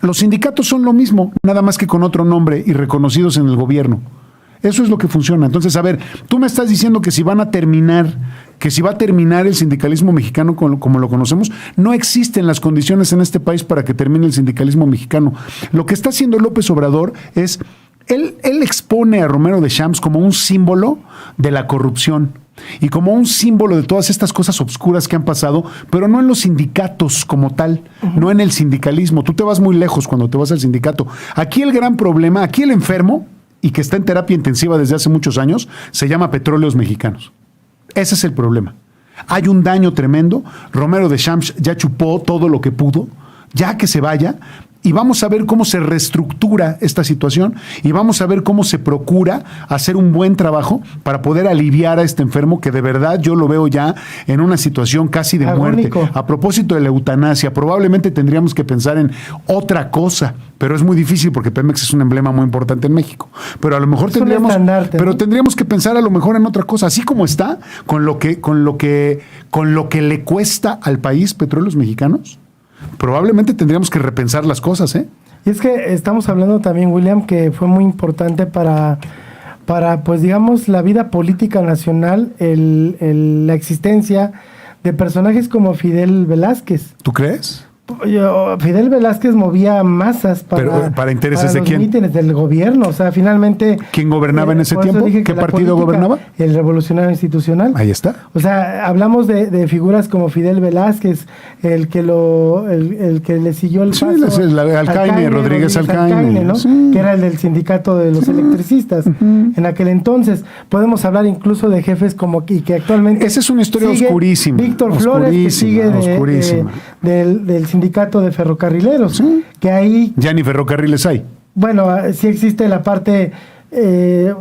Los sindicatos son lo mismo, nada más que con otro nombre y reconocidos en el gobierno. Eso es lo que funciona. Entonces, a ver, tú me estás diciendo que si va a terminar el sindicalismo mexicano como lo conocemos, no existen las condiciones en este país para que termine el sindicalismo mexicano. Lo que está haciendo López Obrador es él expone a Romero de Champs como un símbolo de la corrupción y como un símbolo de todas estas cosas obscuras que han pasado, pero no en los sindicatos como tal, no en el sindicalismo. Tú te vas muy lejos cuando te vas al sindicato. Aquí el gran problema, aquí el enfermo, y que está en terapia intensiva desde hace muchos años, se llama Petróleos Mexicanos. Ese es el problema. Hay un daño tremendo. Romero de Champs ya chupó todo lo que pudo, ya que se vaya. Y vamos a ver cómo se reestructura esta situación y vamos a ver cómo se procura hacer un buen trabajo para poder aliviar a este enfermo que de verdad yo lo veo ya en una situación casi de agónico. muerte. A propósito de la eutanasia, probablemente tendríamos que pensar en otra cosa, pero es muy difícil porque Pemex es un emblema muy importante en México. Pero a lo mejor tendríamos que pensar a lo mejor en otra cosa, así como está con lo que le cuesta al país Petróleos Mexicanos. Probablemente tendríamos que repensar las cosas, ¿eh? Y es que estamos hablando también, William, que fue muy importante para pues digamos, la vida política nacional, la existencia de personajes como Fidel Velázquez. ¿Tú crees? Fidel Velázquez movía masas para intereses de los quién, mítines del gobierno, o sea, finalmente. ¿Quién gobernaba en ese tiempo? ¿Qué partido gobernaba? El Revolucionario Institucional. Ahí está. O sea, hablamos de figuras como Fidel Velázquez, el que le siguió el paso. Alcaine, Rodríguez Alcaine, ¿no? Sí. Que era el del sindicato de los electricistas. En aquel entonces podemos hablar incluso de jefes como y que actualmente. Esa es una historia oscurísima. Víctor Flores, que sigue del sindicato de ferrocarrileros, sí. Que ahí ya ni ferrocarriles hay. Bueno, sí existe la parte,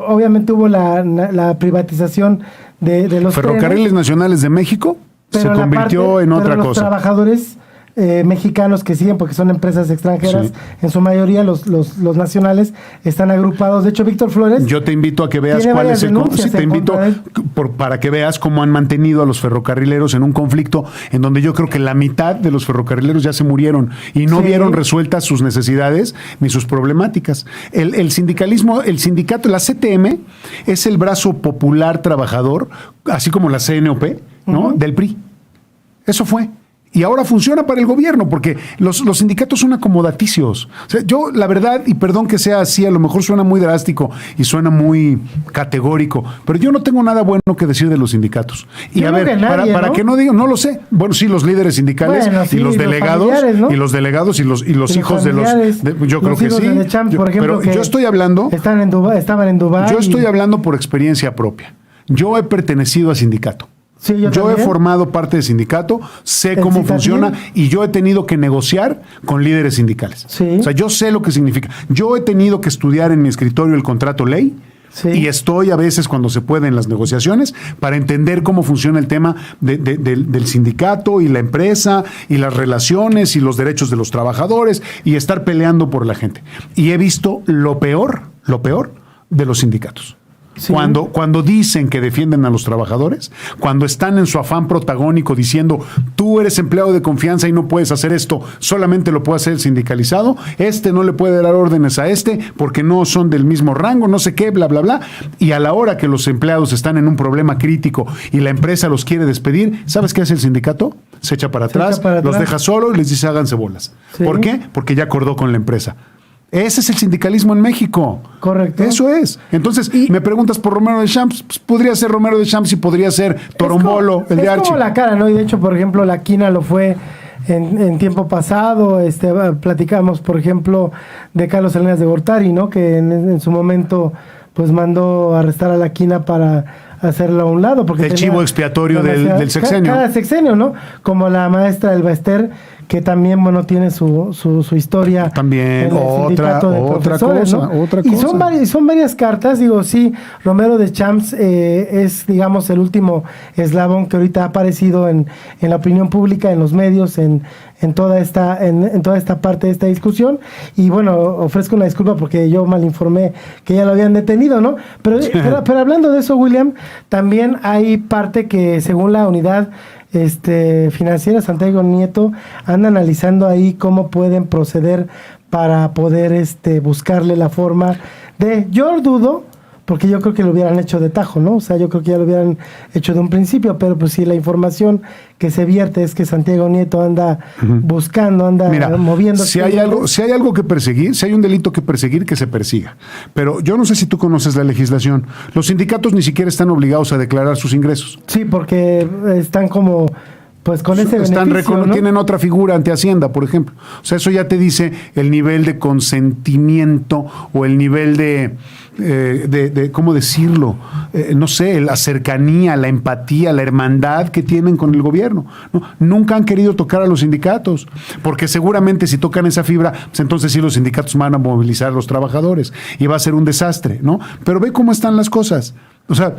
obviamente hubo la privatización de los Ferrocarriles trenes, Nacionales de México se pero convirtió en otra los cosa. Trabajadores mexicanos que siguen, porque son empresas extranjeras, Sí. en su mayoría los nacionales están agrupados. De hecho, Víctor Flores. Yo te invito a que veas tiene cuál varias es el denuncias sí, te en invito contra de él. para que veas cómo han mantenido a los ferrocarrileros en un conflicto en donde yo creo que la mitad de los ferrocarrileros ya se murieron y no Sí. vieron resueltas sus necesidades ni sus problemáticas. El sindicalismo, el sindicato, la CTM es el brazo popular trabajador, así como la CNOP, ¿no? Del PRI. Eso fue. Y ahora funciona para el gobierno, porque los sindicatos son acomodaticios. O sea, yo, la verdad, y perdón que sea así, a lo mejor suena muy drástico y suena muy categórico, pero yo no tengo nada bueno que decir de los sindicatos. Y Yo a ver, creo que nadie, para ¿no? que no digan, no lo sé. Bueno, sí, los líderes sindicales, Bueno, sí, y los delegados, ¿no? y los delegados, y los hijos de los. Yo creo los que hijos sí. de Champs, por ejemplo, pero que yo estoy hablando. estaban en Dubái. Yo estoy hablando por experiencia propia. Yo he pertenecido a sindicato. Sí, yo he también. formado parte del sindicato, sé ¿El cómo Citatín? funciona y yo he tenido que negociar con líderes sindicales. Sí. O sea, yo sé lo que significa. Yo he tenido que estudiar en mi escritorio el contrato ley. Sí. Y estoy a veces cuando se puede en las negociaciones para entender cómo funciona el tema del sindicato y la empresa y las relaciones y los derechos de los trabajadores y estar peleando por la gente. Y he visto lo peor de los sindicatos. Sí. Cuando dicen que defienden a los trabajadores, cuando están en su afán protagónico diciendo tú eres empleado de confianza y no puedes hacer esto, solamente lo puede hacer el sindicalizado, no le puede dar órdenes a porque no son del mismo rango, no sé qué, bla, bla, bla. Y a la hora que los empleados están en un problema crítico y la empresa los quiere despedir, ¿sabes qué hace el sindicato? Se echa para atrás, los deja solo y les dice háganse bolas. Sí. ¿Por qué? Porque ya acordó con la empresa. Ese es el sindicalismo en México. Correcto. Eso es. Entonces, me preguntas por Romero de Champs, pues podría ser Romero de Champs y podría ser Torombolo, el de Archie. Es como la cara, ¿no? Y de hecho, por ejemplo, la Quina lo fue en tiempo pasado. Platicamos, por ejemplo, de Carlos Salinas de Gortari, ¿no? Que en su momento, pues mandó arrestar a la Quina para hacerlo a un lado. Porque el chivo expiatorio del sexenio. Cada sexenio, ¿no? Como la maestra Elba Ester, que también, bueno, tiene su historia. También, en el sindicato de profesores, otra y cosa. son varias cartas, digo, sí, Romero de Champs es, digamos, el último eslabón que ahorita ha aparecido en la opinión pública, en los medios, en toda esta parte de esta discusión. Y bueno, ofrezco una disculpa porque yo mal informé que ya lo habían detenido, ¿no? Pero hablando de eso, William, también hay parte que según la unidad financiera Santiago Nieto anda analizando ahí cómo pueden proceder para poder buscarle la forma de, yo dudo, porque yo creo que lo hubieran hecho de tajo, ¿no? O sea, yo creo que ya lo hubieran hecho de un principio, pero pues si la información que se vierte es que Santiago Nieto anda buscando, anda moviendo. Si hay algo que perseguir, si hay un delito que perseguir, que se persiga. Pero yo no sé si tú conoces la legislación. Los sindicatos ni siquiera están obligados a declarar sus ingresos. Sí, porque están como... Pues con ese beneficio, ¿no? Tienen otra figura ante Hacienda, por ejemplo. O sea, eso ya te dice el nivel de consentimiento o el nivel de ¿cómo decirlo? No sé, la cercanía, la empatía, la hermandad que tienen con el gobierno, ¿no? Nunca han querido tocar a los sindicatos, porque seguramente si tocan esa fibra, pues entonces sí los sindicatos van a movilizar a los trabajadores y va a ser un desastre, ¿no? Pero ve cómo están las cosas. O sea,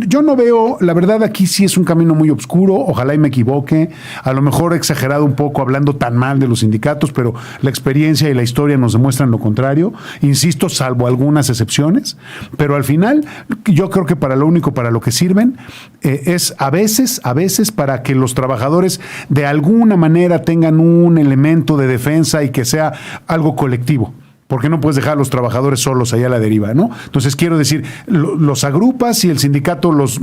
yo no veo, la verdad aquí sí es un camino muy oscuro, ojalá y me equivoque, a lo mejor he exagerado un poco hablando tan mal de los sindicatos, pero la experiencia y la historia nos demuestran lo contrario, insisto, salvo algunas excepciones, pero al final yo creo que para lo que sirven es a veces para que los trabajadores de alguna manera tengan un elemento de defensa y que sea algo colectivo. Porque no puedes dejar a los trabajadores solos allá a la deriva, ¿no? Entonces, quiero decir, los agrupas y el sindicato los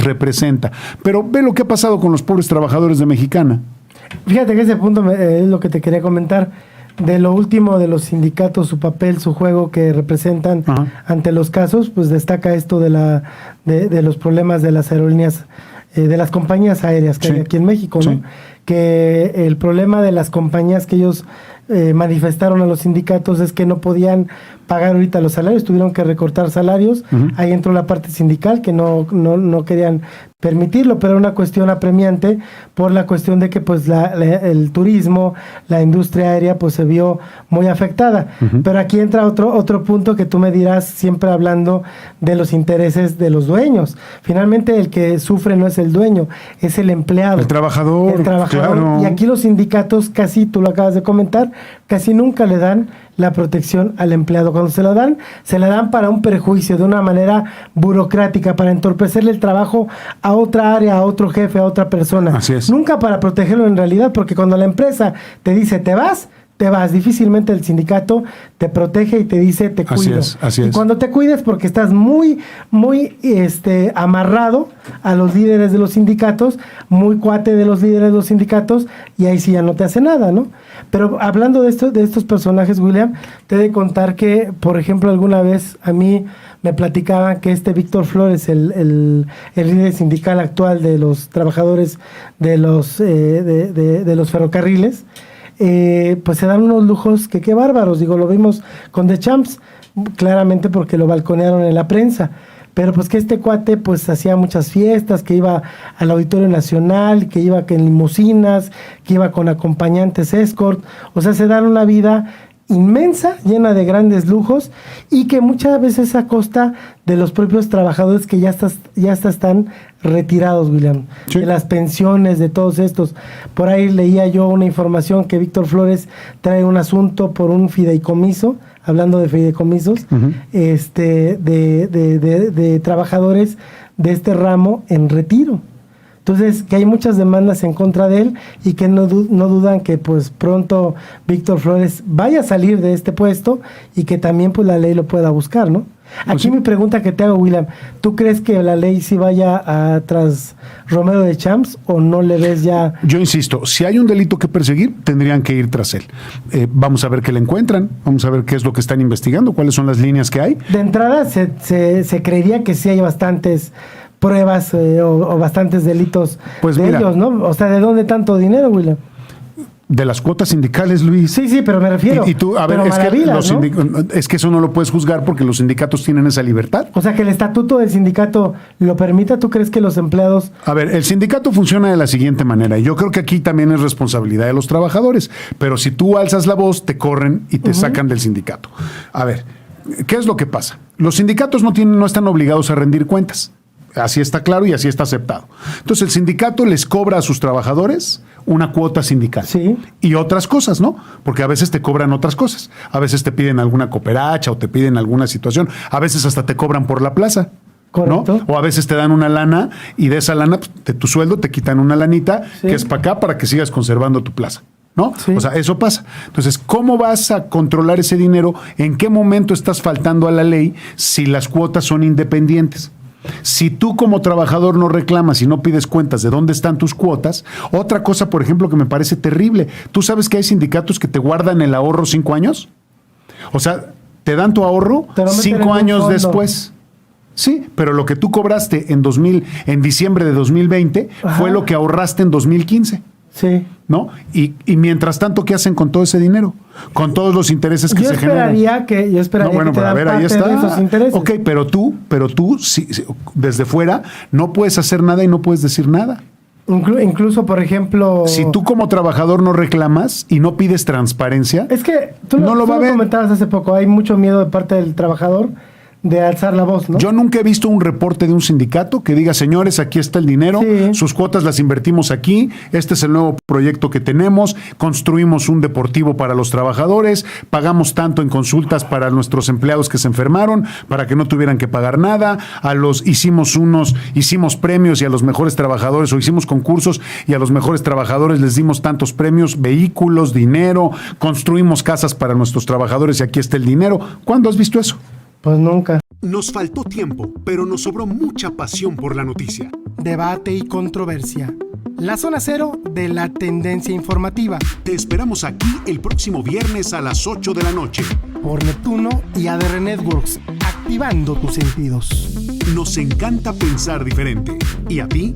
representa. Pero ve lo que ha pasado con los pobres trabajadores de Mexicana. Fíjate que ese punto es lo que te quería comentar. De lo último de los sindicatos, su papel, su juego que representan ante los casos, pues destaca esto de los problemas de las aerolíneas, de las compañías aéreas que hay aquí en México, ¿no? Sí. Que el problema de las compañías que ellos manifestaron a los sindicatos es que no podían pagar ahorita los salarios, tuvieron que recortar salarios. Ahí entró la parte sindical que no querían permitirlo, pero era una cuestión apremiante por la cuestión de que pues el turismo, la industria aérea pues se vio muy afectada. Pero aquí entra otro punto que tú me dirás, siempre hablando de los intereses de los dueños. Finalmente el que sufre no es el dueño, es el empleado. El trabajador. Claro. Y aquí los sindicatos casi, tú lo acabas de comentar, casi nunca le dan la protección al empleado. Cuando se la dan para un perjuicio, de una manera burocrática, para entorpecerle el trabajo a otra área, a otro jefe, a otra persona. Así es. Nunca para protegerlo en realidad, porque cuando la empresa te dice te vas. Difícilmente el sindicato te protege y te dice te cuido. Así es. Y cuando te cuides porque estás muy amarrado a los líderes de los sindicatos, muy cuate de los líderes de los sindicatos, y ahí sí ya no te hace nada, ¿no? Pero hablando de estos personajes, William, te he de contar que, por ejemplo, alguna vez a mí me platicaban que Víctor Flores, el líder sindical actual de los trabajadores de los ferrocarriles, pues se dan unos lujos que qué bárbaros. Digo, lo vimos con The Champs, claramente porque lo balconearon en la prensa. Pero pues que este cuate pues hacía muchas fiestas, que iba al Auditorio Nacional, que iba en limusinas, que iba con acompañantes escort. O sea, se dan una vida inmensa, llena de grandes lujos, y que muchas veces a costa de los propios trabajadores que ya están retirados, William, sí, de las pensiones, de todos estos. Por ahí leía yo una información que Víctor Flores trae un asunto por un fideicomiso, hablando de fideicomisos, de trabajadores de este ramo en retiro. Entonces, que hay muchas demandas en contra de él y que no dudan que pues pronto Víctor Flores vaya a salir de este puesto y que también pues la ley lo pueda buscar, ¿no? Aquí sí, mi pregunta que te hago, William, ¿tú crees que la ley sí vaya tras Romero de Champs o no le ves ya? Yo insisto, si hay un delito que perseguir, tendrían que ir tras él. Vamos a ver qué le encuentran, vamos a ver qué es lo que están investigando, cuáles son las líneas que hay. De entrada, se creería que sí hay bastantes pruebas o bastantes delitos pues de ellos, ¿no? O sea, ¿de dónde tanto dinero, William? De las cuotas sindicales, Luis. Sí, pero me refiero. Y tú, a ver, es que eso no lo puedes juzgar porque los sindicatos tienen esa libertad. O sea, que el estatuto del sindicato lo permita. ¿Tú crees que los empleados...? A ver, el sindicato funciona de la siguiente manera. Y yo creo que aquí también es responsabilidad de los trabajadores. Pero si tú alzas la voz, te corren y te sacan del sindicato. A ver, ¿qué es lo que pasa? Los sindicatos no están obligados a rendir cuentas. Así está claro y así está aceptado. Entonces el sindicato les cobra a sus trabajadores una cuota sindical. Sí. Y otras cosas, ¿no? Porque a veces te cobran otras cosas. A veces te piden alguna cooperacha o te piden alguna situación. A veces hasta te cobran por la plaza. Correcto. ¿No? O a veces te dan una lana y de esa lana, de tu sueldo, te quitan una lanita que es para acá para que sigas conservando tu plaza. ¿no? Sí. O sea, eso pasa. Entonces, ¿cómo vas a controlar ese dinero? ¿En qué momento estás faltando a la ley si las cuotas son independientes? Si tú como trabajador no reclamas y no pides cuentas de dónde están tus cuotas, otra cosa, por ejemplo, que me parece terrible, ¿tú sabes que hay sindicatos que te guardan el ahorro 5 años? O sea, te dan tu ahorro Te lo meten 5 en un años fondo. después. Sí, pero lo que tú cobraste en diciembre de 2020 Ajá. fue lo que ahorraste en 2015. Sí. ¿No? Y mientras tanto, ¿qué hacen con todo ese dinero? Con todos los intereses que Yo se esperaría generan. que Bueno, te pero a dan ver, ahí parte de esos está. intereses. Ok, pero tú, sí, desde fuera, no puedes hacer nada y no puedes decir nada. Incluso, por ejemplo... Si tú como trabajador no reclamas y no pides transparencia, Es que tú No lo va a ver. comentabas hace poco, hay mucho miedo de parte del trabajador de alzar la voz, ¿no? yo nunca he visto un reporte de un sindicato que diga, señores, aquí está el dinero, Sí. sus cuotas las invertimos aquí, este es el nuevo proyecto que tenemos, construimos un deportivo para los trabajadores, pagamos tanto en consultas para nuestros empleados que se enfermaron, para que no tuvieran que pagar nada, hicimos premios y a los mejores trabajadores, o hicimos concursos y a los mejores trabajadores les dimos tantos premios, vehículos, dinero, construimos casas para nuestros trabajadores y aquí está el dinero. ¿Cuándo has visto eso? Pues nunca. Nos faltó tiempo, pero nos sobró mucha pasión por la noticia. Debate y controversia. La zona cero de la tendencia informativa. Te esperamos aquí el próximo viernes a las 8 de la noche. Por Neptuno y ADR Networks. Activando tus sentidos. Nos encanta pensar diferente. ¿Y a ti?